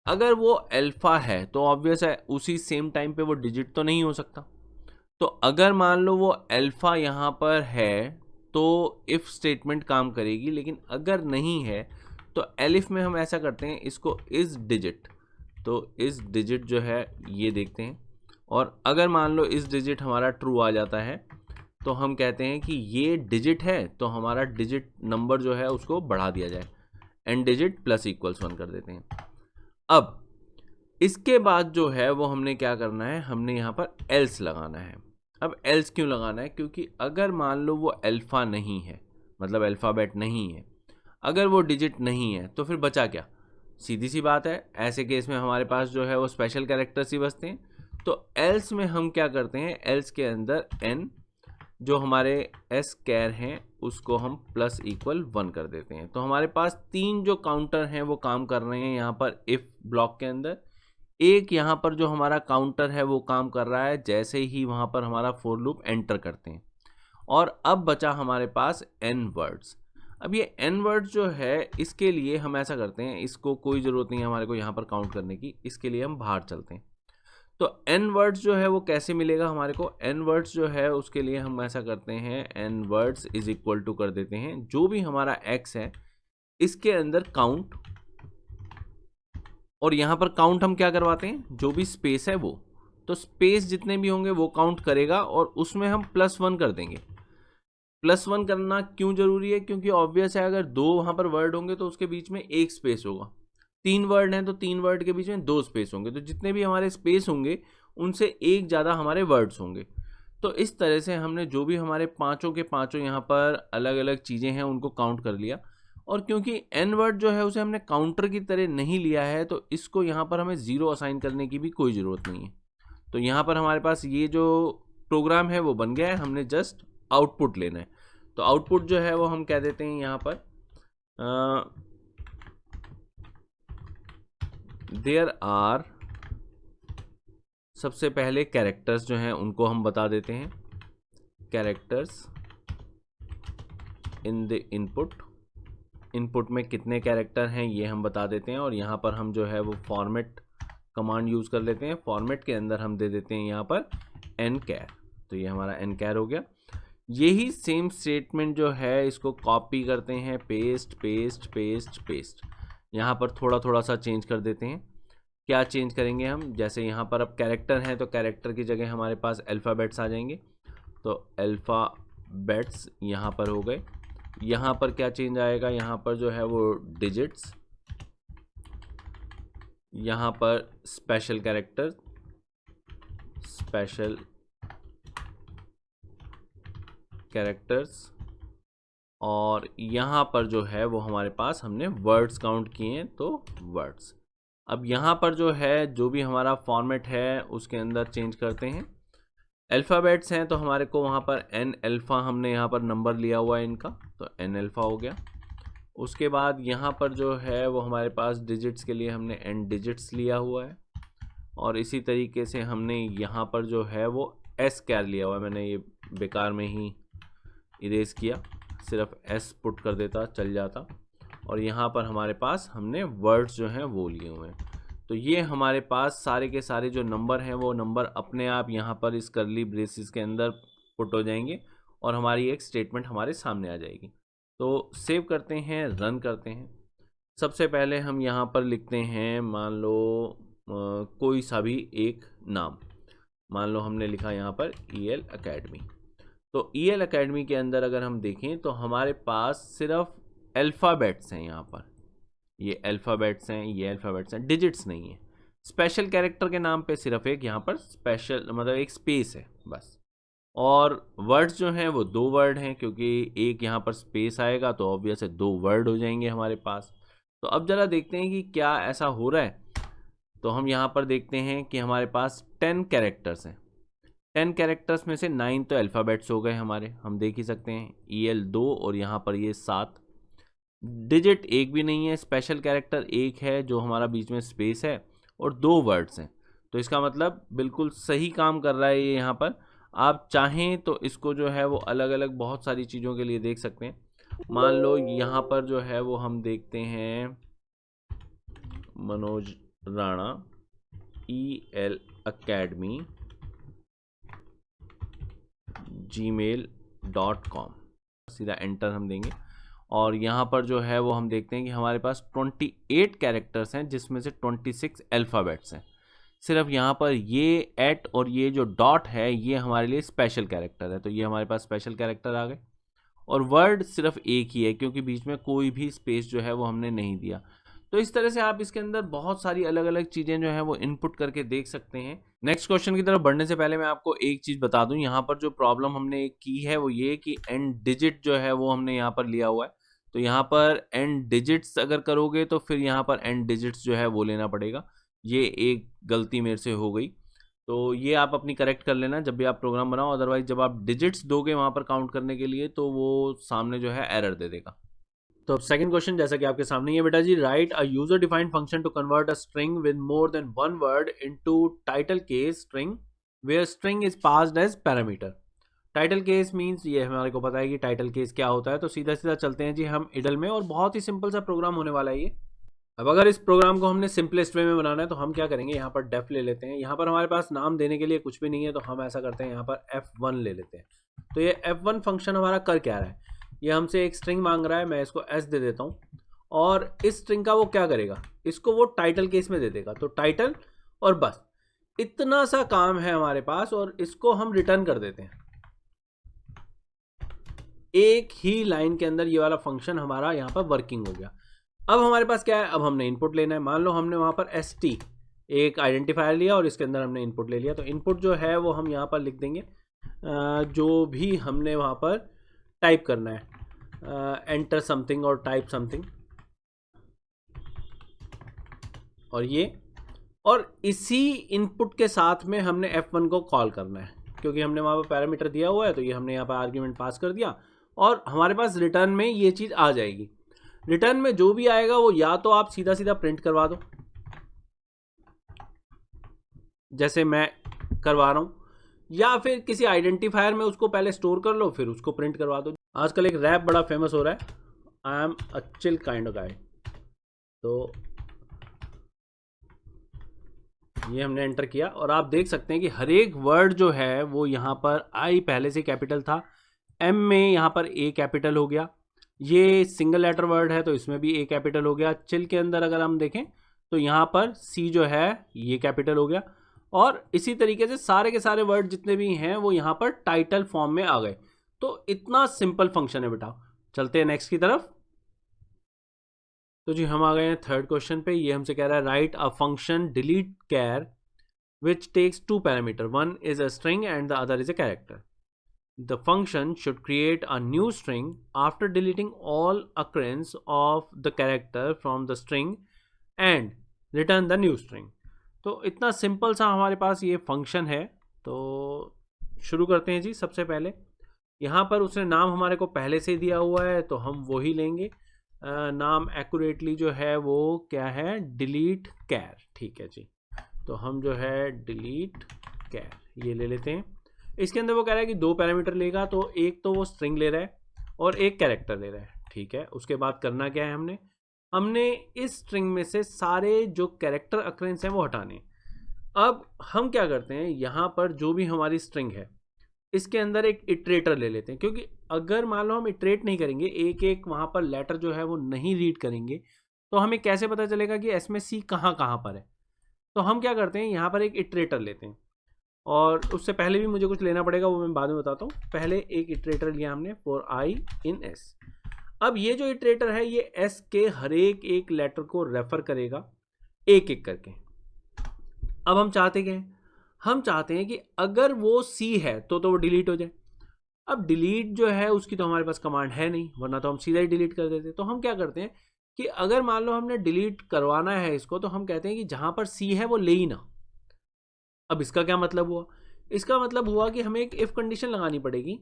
अगर वो अल्फ़ा है तो ऑब्वियस है उसी सेम टाइम पे वो डिजिट तो नहीं हो सकता। तो अगर मान लो वो अल्फ़ा यहाँ पर है तो इफ़ स्टेटमेंट काम करेगी, लेकिन अगर नहीं है तो एलिफ में हम ऐसा करते हैं, इसको इस डिजिट, तो इस डिजिट जो है ये देखते हैं, और अगर मान लो इस डिजिट हमारा ट्रू आ जाता है तो हम कहते हैं कि ये डिजिट है, तो हमारा डिजिट नंबर जो है उसको बढ़ा दिया जाए, एंड डिजिट प्लस इक्वल्स 1 कर देते हैं। अब इसके बाद जो है वो हमने क्या करना है, हमने यहाँ पर एल्स लगाना है। अब एल्स क्यों लगाना है, क्योंकि अगर मान लो वो अल्फ़ा नहीं है, मतलब अल्फ़ाबेट नहीं है, अगर वो डिजिट नहीं है तो फिर बचा क्या, सीधी सी बात है, ऐसे केस में हमारे पास जो है वो स्पेशल कैरेक्टर्स ही बचते हैं। तो एल्स में हम क्या करते हैं, एल्स के अंदर n जो हमारे s कैर हैं उसको हम प्लस इक्वल 1 कर देते हैं। तो हमारे पास 3 जो काउंटर हैं वो काम कर रहे हैं यहाँ पर इफ़ ब्लॉक के अंदर। एक यहाँ पर जो हमारा काउंटर है वो काम कर रहा है जैसे ही वहाँ पर हमारा फॉर लूप एंटर करते हैं। और अब बचा हमारे पास n वर्ड्स। अब ये n वर्ड्स जो है इसके लिए हम ऐसा करते हैं, इसको कोई ज़रूरत नहीं है हमारे को यहाँ पर काउंट करने की, इसके लिए हम बाहर चलते हैं। तो n वर्ड्स जो है वो कैसे मिलेगा हमारे को, n वर्ड्स जो है उसके लिए हम ऐसा करते हैं, n words is equal to कर देते हैं जो भी हमारा x है इसके अंदर काउंट, और यहाँ पर काउंट हम क्या करवाते हैं, जो भी स्पेस है वो, तो स्पेस जितने भी होंगे वो काउंट करेगा और उसमें हम +1 कर देंगे। +1 करना क्यों जरूरी है, क्योंकि ऑब्वियस है अगर 2 वहाँ पर वर्ड होंगे तो उसके बीच में 1 स्पेस होगा, 3 वर्ड हैं तो 3 वर्ड के बीच में 2 स्पेस होंगे, तो जितने भी हमारे स्पेस होंगे उनसे 1 ज़्यादा हमारे वर्ड्स होंगे। तो इस तरह से हमने जो भी हमारे पाँचों के पाँचों यहाँ पर अलग अलग चीज़ें हैं उनको काउंट कर लिया। और क्योंकि n वर्ड जो है उसे हमने काउंटर की तरह नहीं लिया है तो इसको यहाँ पर हमें 0 असाइन करने की भी कोई ज़रूरत नहीं है। तो यहाँ पर हमारे पास ये जो प्रोग्राम है वो बन गया है, हमने जस्ट आउटपुट लेना है। तो आउटपुट जो है वो हम कह देते हैं यहाँ पर देयर आर, सबसे पहले कैरेक्टर्स जो हैं उनको हम बता देते हैं, characters in the input, input में कितने कैरेक्टर हैं ये हम बता देते हैं। और यहाँ पर हम जो है वो फॉर्मेट कमांड यूज़ कर लेते हैं, फॉर्मेट के अंदर हम दे देते हैं यहाँ पर n कैर, तो ये हमारा n कैर हो गया। यही सेम स्टेटमेंट जो है इसको कॉपी करते हैं, पेस्ट पेस्ट पेस्ट पेस्ट, यहाँ पर थोड़ा थोड़ा सा चेंज कर देते हैं। क्या चेंज करेंगे हम, जैसे यहाँ पर अब कैरेक्टर हैं तो कैरेक्टर की जगह हमारे पास अल्फ़ाबेट्स आ जाएंगे, तो अल्फ़ाबेट्स यहाँ पर हो गए। यहाँ पर क्या चेंज आएगा, यहाँ पर जो है वो डिजिट्स, यहाँ पर स्पेशल कैरेक्टर, स्पेशल कैरेक्टर्स, और यहाँ पर जो है वो हमारे पास हमने वर्ड्स काउंट किए हैं तो वर्ड्स। अब यहाँ पर जो है जो भी हमारा फॉर्मेट है उसके अंदर चेंज करते हैं। अल्फ़ाबेट्स हैं तो हमारे को वहाँ पर एन अल्फ़ा हमने यहाँ पर नंबर लिया हुआ है इनका, तो एन अल्फ़ा हो गया। उसके बाद यहाँ पर जो है वो हमारे पास डिजिट्स के लिए हमने एन डिजिट्स लिया हुआ है, और इसी तरीके से हमने यहाँ पर जो है वो एस कैर लिया हुआ है। मैंने ये बेकार में ही इरेज किया, सिर्फ एस पुट कर देता चल जाता। और यहाँ पर हमारे पास हमने वर्ड्स जो हैं वो लिए हुए हैं। तो ये हमारे पास सारे के सारे जो नंबर हैं वो नंबर अपने आप यहाँ पर इस करली ब्रेसेस के अंदर पुट हो जाएंगे और हमारी एक स्टेटमेंट हमारे सामने आ जाएगी। तो सेव करते हैं, रन करते हैं। सबसे पहले हम यहाँ पर लिखते हैं, मान लो कोई सा भी एक नाम, मान लो हमने लिखा यहाँ पर EL अकेडमी। तो EL अकेडमी के अंदर अगर हम देखें तो हमारे पास सिर्फ अल्फ़ाबेट्स हैं, यहाँ पर ये अल्फ़ाबेट्स हैं, ये अल्फ़ाबेट्स हैं, डिजिट्स नहीं है। स्पेशल कैरेक्टर के नाम पे सिर्फ एक यहाँ पर स्पेशल मतलब एक स्पेस है बस, और वर्ड्स जो हैं वो 2 वर्ड हैं, क्योंकि एक यहाँ पर स्पेस आएगा तो ऑब्वियस है 2 वर्ड हो जाएंगे हमारे पास। तो अब ज़रा देखते हैं कि क्या ऐसा हो रहा है। तो हम यहाँ पर देखते हैं कि हमारे पास 10 कैरेक्टर्स हैं। 10 कैरेक्टर्स में से 9 तो अल्फ़ाबेट्स हो गए हमारे, हम देख ही सकते हैं, EL 2 और यहाँ पर ये 7। डिजिट एक भी नहीं है, स्पेशल कैरेक्टर एक है जो हमारा बीच में स्पेस है, और 2 वर्ड्स हैं। तो इसका मतलब बिल्कुल सही काम कर रहा है ये यहाँ पर। आप चाहें तो इसको जो है वो अलग अलग बहुत सारी चीज़ों के लिए देख सकते हैं। मान लो यहाँ पर जो है वो हम देखते हैं Manoj Rana EL academy gmail.com, सीधा एंटर हम देंगे, और यहाँ पर जो है वो हम देखते हैं कि हमारे पास 28 कैरेक्टर्स हैं जिसमें से 26 अल्फ़ाबेट्स हैं। सिर्फ यहाँ पर ये एट और ये जो डॉट है ये हमारे लिए स्पेशल कैरेक्टर है, तो ये हमारे पास स्पेशल कैरेक्टर आ गए। और वर्ड सिर्फ एक ही है क्योंकि बीच में कोई भी स्पेस जो है वो हमने नहीं दिया। तो इस तरह से आप इसके अंदर बहुत सारी अलग अलग चीज़ें जो हैं वो इनपुट करके देख सकते हैं। नेक्स्ट क्वेश्चन की तरफ बढ़ने से पहले मैं आपको एक चीज़ बता दूं, यहाँ पर जो प्रॉब्लम हमने की है वो ये कि एंड डिजिट जो है वो हमने यहाँ पर लिया हुआ है। तो यहाँ पर एंड डिजिट्स अगर करोगे तो फिर यहाँ पर एंड डिजिट्स जो है वो लेना पड़ेगा। ये एक गलती मेरे से हो गई, तो ये आप अपनी करेक्ट कर लेना जब भी आप प्रोग्राम बनाओ। अदरवाइज जब आप डिजिट्स दोगे वहाँ पर काउंट करने के लिए तो वो सामने जो है एरर दे देगा। तो अब सेकंड क्वेश्चन जैसा कि आपके सामने है बेटा जी, write a user defined function to convert a string with more than one word into title case string where string is passed as parameter. Title case means ये हमारे को पता है कि टाइटल केस क्या होता है। तो सीधा सीधा चलते हैं जी हम इडल में, और बहुत ही सिंपल सा प्रोग्राम होने वाला है ये। अब अगर इस प्रोग्राम को हमने सिंपलेस्ट वे में बनाना है तो हम क्या करेंगे, यहाँ पर डेफ ले लेते हैं। यहाँ पर हमारे पास नाम देने के लिए कुछ भी नहीं है, तो हम ऐसा करते हैं यहाँ पर F1 ले लेते हैं। तो ये F1 फंक्शन हमारा कर क्या रहा है, ये हमसे एक स्ट्रिंग मांग रहा है, मैं इसको S दे देता हूँ, और इस स्ट्रिंग का वो क्या करेगा, इसको वो टाइटल केस में दे देगा। तो टाइटल, और बस इतना सा काम है हमारे पास, और इसको हम रिटर्न कर देते हैं। एक ही लाइन के अंदर ये वाला फंक्शन हमारा यहाँ पर वर्किंग हो गया। अब हमारे पास क्या है, अब हमने इनपुट लेना है। मान लो हमने वहाँ पर ST एक आइडेंटिफायर लिया और इसके अंदर हमने इनपुट ले लिया। तो इनपुट जो है वो हम यहाँ पर लिख देंगे जो भी हमने वहाँ पर टाइप करना है, एंटर समथिंग और टाइप समथिंग, और ये, और इसी इनपुट के साथ में हमने F1 को कॉल करना है, क्योंकि हमने वहाँ पर पैरामीटर दिया हुआ है। तो ये हमने यहाँ पर आर्ग्यूमेंट पास कर दिया, और हमारे पास रिटर्न में ये चीज़ आ जाएगी। रिटर्न में जो भी आएगा वो या तो आप सीधा सीधा प्रिंट करवा दो, जैसे मैं करवा रहा हूँ, या फिर किसी आइडेंटिफायर में उसको पहले स्टोर कर लो फिर उसको प्रिंट करवा दो। आजकल एक रैप बड़ा फेमस हो रहा है, I am a chill kind of guy. तो ये हमने एंटर किया, और आप देख सकते हैं कि हर एक वर्ड जो है वो यहाँ पर आई पहले से कैपिटल था, M में यहाँ पर A कैपिटल हो गया, ये सिंगल लेटर वर्ड है तो इसमें भी A कैपिटल हो गया। चिल के अंदर अगर हम देखें तो यहाँ पर सी जो है ये कैपिटल हो गया, और इसी तरीके से सारे के सारे वर्ड जितने भी हैं वो यहाँ पर टाइटल फॉर्म में आ गए। तो इतना सिंपल फंक्शन है बेटा। चलते हैं नेक्स्ट की तरफ। तो जी हम आ गए हैं थर्ड क्वेश्चन पे। ये हमसे कह रहा है write a function delete char which takes two parameters. One is a string and the other is a character. The function should create a new string after deleting all occurrence of the character from the string and return the new string. तो इतना simple सा हमारे पास ये function है। तो शुरू करते हैं जी। सबसे पहले यहाँ पर उसने नाम हमारे को पहले से दिया हुआ है तो हम वही लेंगे। नाम एक्यूरेटली जो है वो क्या है, डिलीट कैर। ठीक है जी, तो हम जो है डिलीट कैर ये ले लेते हैं। इसके अंदर वो कह रहा है कि दो पैरामीटर लेगा, तो एक तो वो स्ट्रिंग ले रहा है और एक कैरेक्टर ले रहा है। ठीक है, उसके बाद करना क्या है, हमने इस स्ट्रिंग में से सारे जो कैरेक्टर अक्रेंस हैं वो हटाने। अब हम क्या करते हैं, यहाँ पर जो भी हमारी स्ट्रिंग है इसके अंदर एक इटरेटर ले लेते हैं, क्योंकि अगर मान लो हम इटरेट नहीं करेंगे, एक एक वहाँ पर लेटर जो है वो नहीं रीड करेंगे, तो हमें कैसे पता चलेगा कि एस में सी कहाँ कहाँ पर है। तो हम क्या करते हैं, यहाँ पर एक इटरेटर लेते हैं, और उससे पहले भी मुझे कुछ लेना पड़ेगा, वो मैं बाद में बताता हूँ। पहले एक इटरेटर लिया हमने फॉर आई इन एस। अब ये जो इटरेटर है ये एस के हर एक लेटर को रेफर करेगा एक एक करके। अब हम चाहते क्या हैं, हम चाहते हैं कि अगर वो सी है तो वो डिलीट हो जाए। अब डिलीट जो है उसकी तो हमारे पास कमांड है नहीं, वरना तो हम सीधा ही डिलीट कर देते। तो हम क्या करते हैं कि अगर मान लो हमने डिलीट करवाना है इसको, तो हम कहते हैं कि जहां पर सी है वो ले ही ना। अब इसका क्या मतलब हुआ, इसका मतलब हुआ कि हमें एक इफ कंडीशन लगानी पड़ेगी।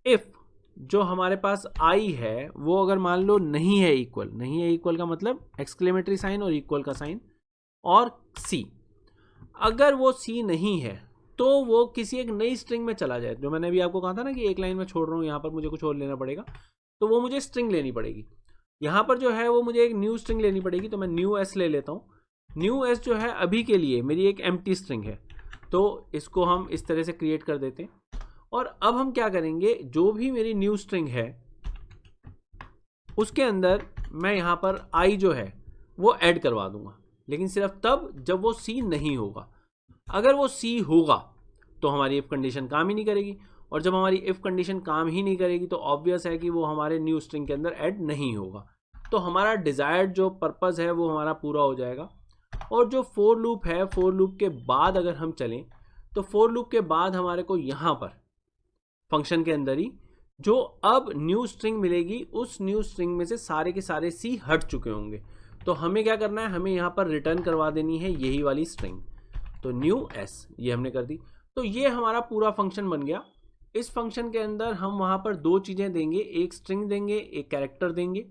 इफ जो हमारे पास आई है वो अगर मान लो नहीं है इक्वल, नहीं है इक्वल का मतलब एक्सक्लेमेटरी साइन और इक्वल का साइन, और सी, अगर वो सी नहीं है तो वो किसी एक नई स्ट्रिंग में चला जाए। जो मैंने अभी आपको कहा था ना कि एक लाइन में छोड़ रहा हूँ, यहाँ पर मुझे कुछ और लेना पड़ेगा, तो वो मुझे स्ट्रिंग लेनी पड़ेगी। यहाँ पर जो है वो मुझे एक न्यू स्ट्रिंग लेनी पड़ेगी, तो मैं न्यू एस ले लेता हूँ। न्यू एस जो है अभी के लिए मेरी एक एम्प्टी स्ट्रिंग है, तो इसको हम इस तरह से क्रिएट कर देते हैं। और अब हम क्या करेंगे, जो भी मेरी न्यू स्ट्रिंग है उसके अंदर मैं यहाँ पर आई जो है वो ऐड करवा दूंगा, लेकिन सिर्फ तब जब वो सी नहीं होगा। अगर वो सी होगा तो हमारी इफ कंडीशन काम ही नहीं करेगी, और जब हमारी इफ कंडीशन काम ही नहीं करेगी तो ऑब्वियस है कि वो हमारे न्यू स्ट्रिंग के अंदर ऐड नहीं होगा। तो हमारा डिजायर्ड जो पर्पस है वो हमारा पूरा हो जाएगा। और जो फोर लूप है, फोर लूप के बाद अगर हम चलें तो फोर लूप के बाद हमारे को यहाँ पर फंक्शन के अंदर ही जो अब न्यू स्ट्रिंग मिलेगी, उस न्यू स्ट्रिंग में से सारे के सारे सी हट चुके होंगे। तो हमें क्या करना है, हमें यहाँ पर रिटर्न करवा देनी है यही वाली स्ट्रिंग। तो न्यू एस ये हमने कर दी। तो ये हमारा पूरा फंक्शन बन गया। इस फंक्शन के अंदर हम वहाँ पर दो चीज़ें देंगे, एक स्ट्रिंग देंगे, एक कैरेक्टर देंगे।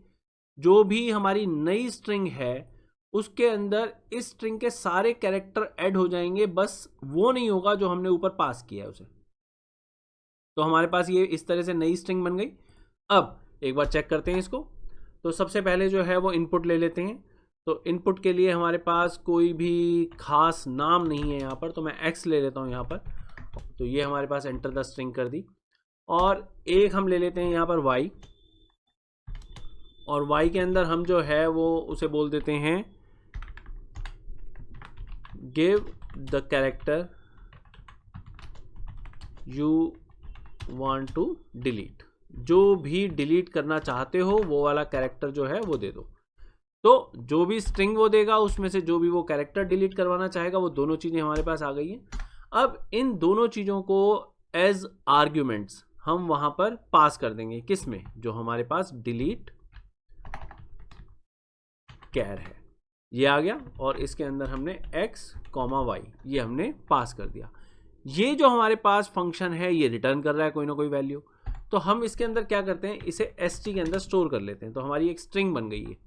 जो भी हमारी नई स्ट्रिंग है उसके अंदर इस स्ट्रिंग के सारे कैरेक्टर ऐड हो जाएंगे, बस वो नहीं होगा जो हमने ऊपर पास किया है उसे। तो हमारे पास ये इस तरह से नई स्ट्रिंग बन गई। अब एक बार चेक करते हैं इसको। तो सबसे पहले जो है वो इनपुट ले लेते हैं। तो इनपुट के लिए हमारे पास कोई भी खास नाम नहीं है यहाँ पर, तो मैं x ले लेता हूँ यहाँ पर। तो ये हमारे पास एंटर द स्ट्रिंग कर दी। और एक हम ले लेते हैं यहाँ पर y, और y के अंदर हम जो है वो उसे बोल देते हैं give the character you want to delete. जो भी डिलीट करना चाहते हो वो वाला कैरेक्टर जो है वो दे दो। तो जो भी स्ट्रिंग वो देगा उसमें से जो भी वो कैरेक्टर डिलीट करवाना चाहेगा, वो दोनों चीज़ें हमारे पास आ गई हैं। अब इन दोनों चीज़ों को एज आर्ग्यूमेंट्स हम वहाँ पर पास कर देंगे, किस में, जो हमारे पास डिलीट कैर है ये आ गया, और इसके अंदर हमने x, y ये हमने पास कर दिया। ये जो हमारे पास फंक्शन है ये रिटर्न कर रहा है कोई ना कोई वैल्यू। तो हम इसके अंदर क्या करते हैं, इसे st के अंदर स्टोर कर लेते हैं। तो हमारी एक स्ट्रिंग बन गई है।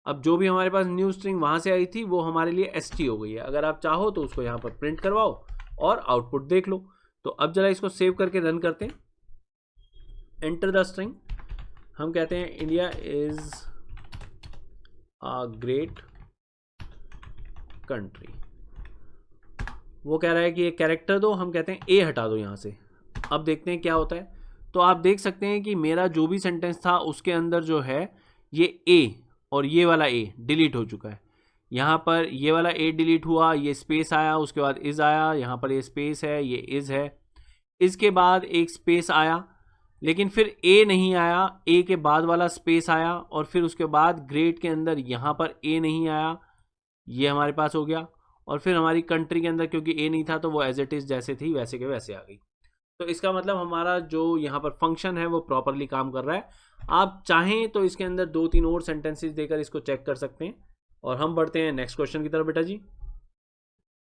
अब जो भी हमारे पास न्यू स्ट्रिंग वहाँ से आई थी वो हमारे लिए st हो गई है। अगर आप चाहो तो उसको यहाँ पर प्रिंट करवाओ और आउटपुट देख लो। तो अब जरा इसको सेव करके रन करते हैं। एंटर द स्ट्रिंग, हम कहते हैं India is a great country. वो कह रहा है कि एक कैरेक्टर दो, हम कहते हैं ए हटा दो यहाँ से। अब देखते हैं क्या होता है। तो आप देख सकते हैं कि मेरा जो भी सेंटेंस था उसके अंदर जो है ये ए और ये वाला ए डिलीट हो चुका है। यहाँ पर ये वाला ए डिलीट हुआ, ये स्पेस आया, उसके बाद इज आया, यहाँ पर ये स्पेस है, ये इज है, इसके बाद एक स्पेस आया, लेकिन फिर ए नहीं आया, ए के बाद वाला स्पेस आया, और फिर उसके बाद ग्रेड के अंदर यहाँ पर ए नहीं आया, ये हमारे पास हो गया, और फिर हमारी कंट्री के अंदर क्योंकि ए नहीं था तो वो एज इट इज जैसे थी वैसे के वैसे आ गई। तो इसका मतलब हमारा जो यहाँ पर फंक्शन है वो प्रॉपरली काम कर रहा है। आप चाहें तो इसके अंदर 2-3 और सेंटेंसेस देकर इसको चेक कर सकते हैं। और हम बढ़ते हैं नेक्स्ट क्वेश्चन की तरफ बेटा जी।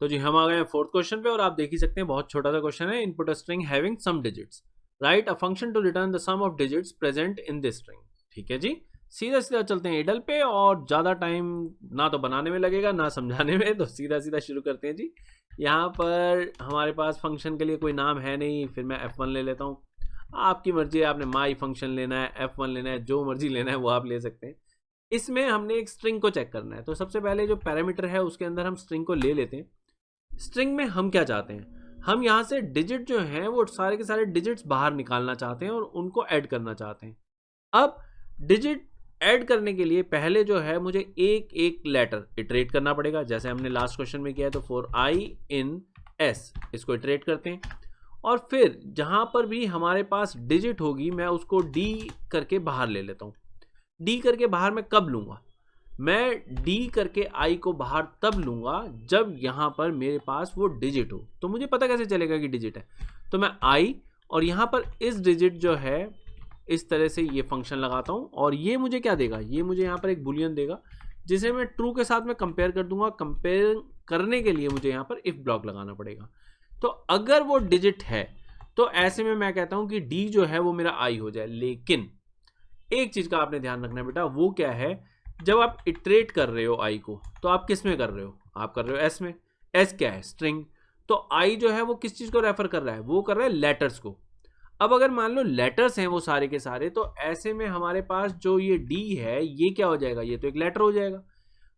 तो जी हम आ गए हैं 4th क्वेश्चन पे, और आप देख ही सकते हैं बहुत छोटा सा क्वेश्चन है। Input a string having some digits, write a function to return the sum of digits present in this string. ठीक है जी, सीधा सीधा चलते हैं एडल पे, और ज़्यादा टाइम ना तो बनाने में लगेगा ना समझाने में, तो सीधा सीधा शुरू करते हैं जी। यहाँ पर हमारे पास फंक्शन के लिए कोई नाम है नहीं, फिर मैं f1 ले लेता हूँ। आपकी मर्जी है, आपने माई फंक्शन लेना है, f1 लेना है, जो मर्जी लेना है वो आप ले सकते हैं। इसमें हमने एक स्ट्रिंग को चेक करना है, तो सबसे पहले जो पैरामीटर है उसके अंदर हम स्ट्रिंग को ले लेते हैं। स्ट्रिंग में हम क्या चाहते हैं, हम यहाँ से डिजिट जो हैं वो सारे के सारे डिजिट्स बाहर निकालना चाहते हैं और उनको ऐड करना चाहते हैं। अब डिजिट ऐड करने के लिए पहले जो है मुझे एक एक लेटर इटरेट करना पड़ेगा, जैसे हमने लास्ट क्वेश्चन में किया है। तो फॉर आई इन एस इसको इटरेट करते हैं, और फिर जहाँ पर भी हमारे पास डिजिट होगी मैं उसको डी करके बाहर ले लेता हूँ। डी करके बाहर मैं कब लूँगा, मैं डी करके आई को बाहर तब लूँगा जब यहाँ पर मेरे पास वो डिजिट हो। तो मुझे पता कैसे चलेगा कि डिजिट है, तो मैं आई और यहाँ पर इस डिजिट जो है इस तरह से ये फंक्शन लगाता हूँ, और ये मुझे क्या देगा, ये मुझे यहाँ पर एक बुलियन देगा जिसे मैं ट्रू के साथ में कंपेयर कर दूंगा। कंपेयर करने के लिए मुझे यहाँ पर इफ ब्लॉक लगाना पड़ेगा। तो अगर वो डिजिट है तो ऐसे में मैं कहता हूँ कि डी जो है वो मेरा आई हो जाए। लेकिन एक चीज का आपने ध्यान रखना है बेटा, वो क्या है, जब आप इटरेट कर रहे हो आई को तो आप किस में कर रहे हो, आप कर रहे हो एस में। एस क्या है, स्ट्रिंग। तो आई जो है वो किस चीज को रेफर कर रहा है, वो कर रहा है लेटर्स को। अब अगर मान लो लेटर्स हैं वो सारे के सारे, तो ऐसे में हमारे पास जो ये डी है ये क्या हो जाएगा, ये तो एक लेटर हो जाएगा।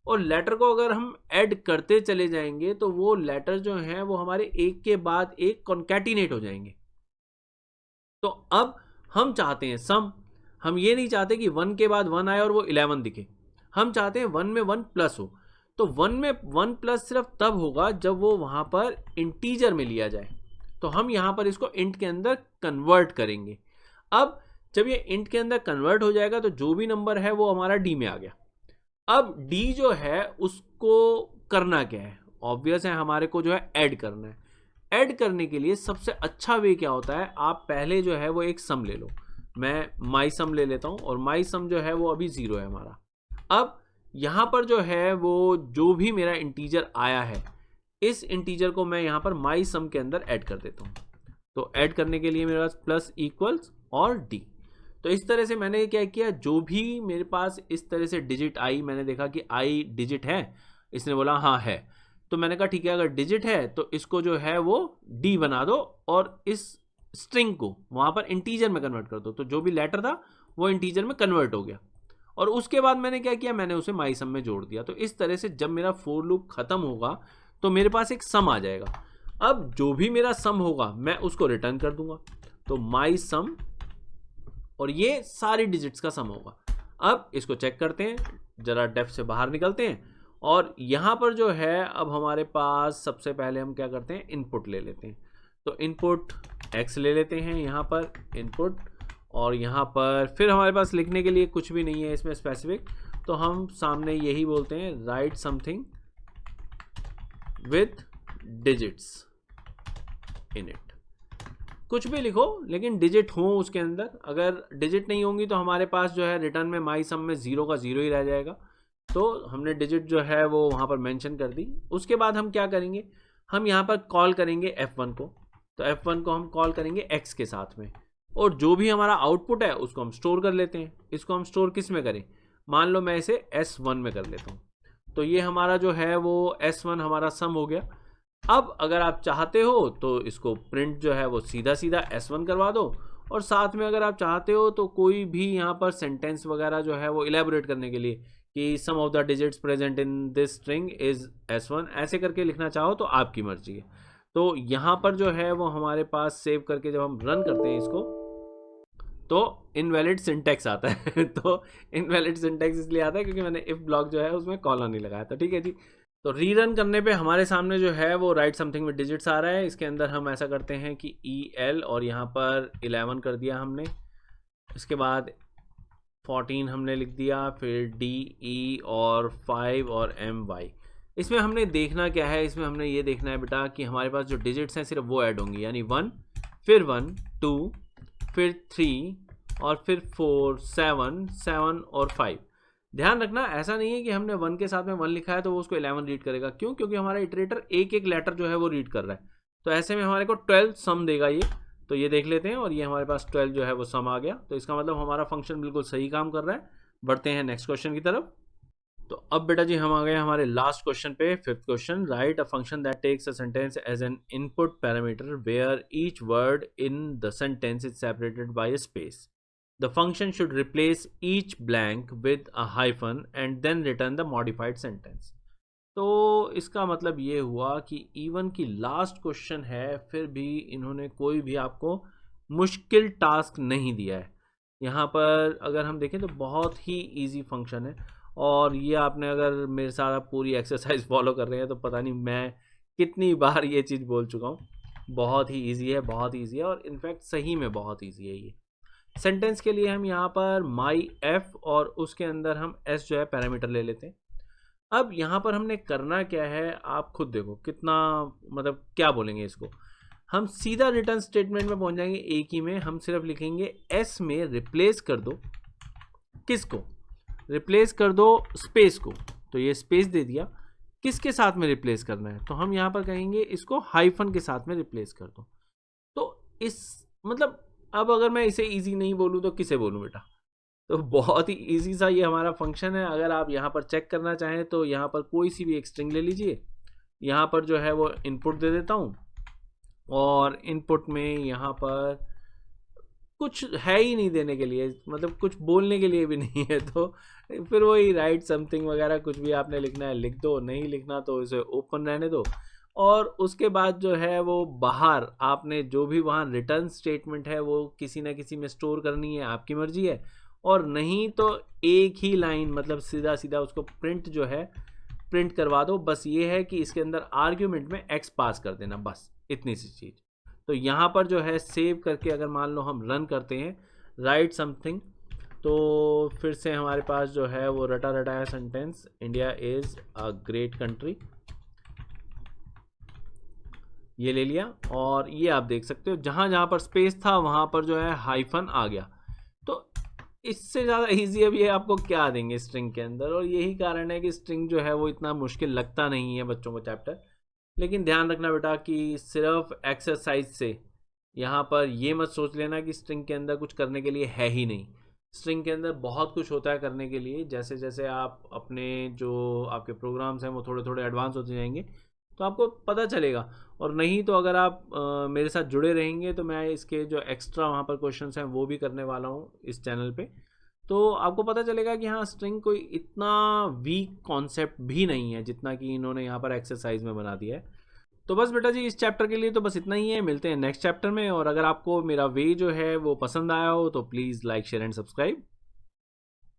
और लेटर को अगर हम ऐड करते चले जाएंगे तो वो लेटर जो हैं वो हमारे एक के बाद एक कॉन्कैटिनेट हो जाएंगे। तो अब हम चाहते हैं सम, हम ये नहीं चाहते कि 1 के बाद 1 आए और वो 11 दिखे, हम चाहते हैं 1 में 1 प्लस हो। तो 1 में 1 प्लस सिर्फ तब होगा जब वो वहां पर इंटीजर में लिया जाए। तो हम यहाँ पर इसको इंट के अंदर कन्वर्ट करेंगे। अब जब ये इंट के अंदर कन्वर्ट हो जाएगा तो जो भी नंबर है वो हमारा डी में आ गया। अब डी जो है उसको करना क्या है, ऑब्वियस है हमारे को जो है ऐड करना है। ऐड करने के लिए सबसे अच्छा वे क्या होता है, आप पहले जो है वो एक सम ले लो। मैं माई सम ले लेता हूँ, और माई सम जो है वो अभी 0 है हमारा। अब यहाँ पर जो है वो जो भी मेरा इंटीजर आया है इस इंटीजर को मैं यहाँ पर माई सम के अंदर ऐड कर देता हूँ। तो ऐड करने के लिए मेरे पास प्लस इक्वल्स और डी। तो इस तरह से मैंने क्या किया, जो भी मेरे पास इस तरह से डिजिट आई, मैंने देखा कि आई डिजिट है, इसने बोला हाँ है, तो मैंने कहा ठीक है अगर डिजिट है तो इसको जो है वो डी बना दो और इस स्ट्रिंग को वहाँ पर इंटीजर में कन्वर्ट कर दो। तो जो भी लेटर था वो इंटीजर में कन्वर्ट हो गया, और उसके बाद मैंने क्या किया, मैंने उसे माई सम में जोड़ दिया। तो इस तरह से जब मेरा फोर लूप खत्म होगा तो मेरे पास एक सम आ जाएगा। अब जो भी मेरा सम होगा मैं उसको रिटर्न कर दूंगा, तो माई सम, और ये सारी डिजिट्स का सम होगा। अब इसको चेक करते हैं, जरा डेफ से बाहर निकलते हैं, और यहाँ पर जो है अब हमारे पास सबसे पहले हम क्या करते हैं, इनपुट ले लेते हैं। तो इनपुट x ले लेते हैं यहाँ पर इनपुट, और यहाँ पर फिर हमारे पास लिखने के लिए कुछ भी नहीं है इसमें स्पेसिफिक, तो हम सामने यही बोलते हैं right something with digits in it. कुछ भी लिखो लेकिन डिजिट हो उसके अंदर। अगर डिजिट नहीं होंगी तो हमारे पास जो है रिटर्न में माई सम में 0 का 0 ही रह जाएगा। तो हमने डिजिट जो है वो वहाँ पर मेंशन कर दी। उसके बाद हम क्या करेंगे, हम यहाँ पर कॉल करेंगे f1 को। तो f1 को हम कॉल करेंगे x के साथ में, और जो भी हमारा आउटपुट है उसको हम स्टोर कर लेते हैं। इसको हम स्टोर किस में करें, मान लो मैं इसे s1 में कर लेता हूँ। तो ये हमारा जो है वो s1 हमारा सम हो गया। अब अगर आप चाहते हो तो इसको प्रिंट जो है वो सीधा सीधा s1 करवा दो, और साथ में अगर आप चाहते हो तो कोई भी यहाँ पर सेंटेंस वगैरह जो है वो इलेबोरेट करने के लिए कि sum of the digits present in this string is s1 ऐसे करके लिखना चाहो तो आपकी मर्जी है। तो यहाँ पर जो है वो हमारे पास सेव करके जब हम रन करते हैं इसको, तो इनवैलिड सिंटेक्स आता है। तो इनवैलिड सिंटेक्स इसलिए आता है क्योंकि मैंने इफ ब्लॉक जो है उसमें कॉलन नहीं लगाया था। ठीक है जी। तो रीरन करने पे हमारे सामने जो है वो राइट समथिंग विद डिजिट्स आ रहा है। इसके अंदर हम ऐसा करते हैं कि EL और यहाँ पर 11 कर दिया हमने, इसके बाद 14 हमने लिख दिया, फिर DE और 5 और MY। इसमें हमने देखना क्या है, इसमें हमने ये देखना है बेटा कि हमारे पास जो डिजिट्स हैं सिर्फ वो ऐड होंगी, यानी 1 फिर 1 2 फिर 3 और फिर 4 7 7 और 5। ध्यान रखना ऐसा नहीं है कि हमने 1 के साथ में 1 लिखा है तो वो उसको 11 रीड करेगा। क्यों? क्योंकि हमारा इटरेटर एक एक लेटर जो है वो रीड कर रहा है। तो ऐसे में हमारे को 12 सम देगा ये। तो ये देख लेते हैं और ये हमारे पास 12 जो है वो सम आ गया। तो इसका मतलब हमारा फंक्शन बिल्कुल सही काम कर रहा है। बढ़ते हैं नेक्स्ट क्वेश्चन की तरफ। तो अब बेटा जी हम आ गए हमारे लास्ट क्वेश्चन पे, fifth question. Write a function that takes a sentence as an input parameter where each word in the sentence is separated by a space. The function should replace each blank with a hyphen and then return the modified sentence. तो इसका मतलब ये हुआ कि even की last question है, फिर भी इन्होंने कोई भी आपको मुश्किल टास्क नहीं दिया है। यहाँ पर अगर हम देखें तो बहुत ही इजी फंक्शन है, और ये आपने अगर मेरे साथ आप पूरी एक्सरसाइज फॉलो कर रहे हैं तो पता नहीं मैं कितनी बार ये चीज़ बोल चुका हूँ। बहुत ही ईजी है, बहुत ईजी है, और इनफैक्ट सही में बहुत ईजी है ये। सेंटेंस के लिए हम यहाँ पर माई एफ और उसके अंदर हम एस जो है पैरामीटर ले लेते हैं। अब यहाँ पर हमने करना क्या है आप खुद देखो कितना, मतलब क्या बोलेंगे इसको, हम सीधा रिटर्न स्टेटमेंट में पहुँच जाएंगे। एक ही में हम सिर्फ लिखेंगे एस में रिप्लेस कर दो, किसको रिप्लेस कर दो, स्पेस को। तो ये स्पेस दे दिया, किसके साथ में रिप्लेस करना है, तो हम यहाँ पर कहेंगे इसको हाइफन के साथ में रिप्लेस कर दो। तो इस मतलब अब अगर मैं इसे इजी नहीं बोलूँ तो किसे बोलूँ बेटा। तो बहुत ही इजी सा ये हमारा फंक्शन है। अगर आप यहाँ पर चेक करना चाहें तो यहाँ पर कोई सी भी एक स्ट्रिंग ले लीजिए, यहाँ पर जो है वो इनपुट दे देता हूँ, और इनपुट में यहाँ पर कुछ है ही नहीं देने के लिए, मतलब कुछ बोलने के लिए भी नहीं है। तो फिर वही राइट समथिंग वगैरह कुछ भी आपने लिखना है लिख दो, नहीं लिखना तो इसे ओपन रहने दो। और उसके बाद जो है वो बाहर आपने जो भी वहाँ रिटर्न स्टेटमेंट है वो किसी ना किसी में स्टोर करनी है, आपकी मर्जी है। और नहीं तो एक ही लाइन मतलब सीधा सीधा उसको प्रिंट जो है प्रिंट करवा दो। बस ये है कि इसके अंदर आर्ग्यूमेंट में एक्स पास कर देना, बस इतनी सी चीज़। तो यहाँ पर जो है सेव करके अगर मान लो हम रन करते हैं राइट समथिंग, तो फिर से हमारे पास जो है वो रटा रटाया sentence, India is a great country, ये ले लिया। और ये आप देख सकते हो जहाँ जहाँ पर स्पेस था वहाँ पर जो है हाइफन आ गया। तो इससे ज़्यादा इजी अब ये आपको क्या देंगे स्ट्रिंग के अंदर, और यही कारण है कि स्ट्रिंग जो है वो इतना मुश्किल लगता नहीं है बच्चों को चैप्टर। लेकिन ध्यान रखना बेटा कि सिर्फ एक्सरसाइज से यहाँ पर ये मत सोच लेना कि स्ट्रिंग के अंदर कुछ करने के लिए है ही नहीं। स्ट्रिंग के अंदर बहुत कुछ होता है करने के लिए। जैसे जैसे आप अपने जो आपके प्रोग्राम्स हैं वो थोड़े थोड़े एडवांस होते जाएंगे तो आपको पता चलेगा। और नहीं तो अगर आप मेरे साथ जुड़े रहेंगे तो मैं इसके जो एक्स्ट्रा वहाँ पर क्वेश्चंस हैं वो भी करने वाला हूँ इस चैनल पे। तो आपको पता चलेगा कि हाँ स्ट्रिंग कोई इतना वीक कॉन्सेप्ट भी नहीं है जितना कि इन्होंने यहाँ पर एक्सरसाइज में बना दिया है। तो बस बेटा जी इस चैप्टर के लिए तो बस इतना ही है। मिलते हैं नेक्स्ट चैप्टर में। और अगर आपको मेरा वे जो है वो पसंद आया हो तो please like share and subscribe.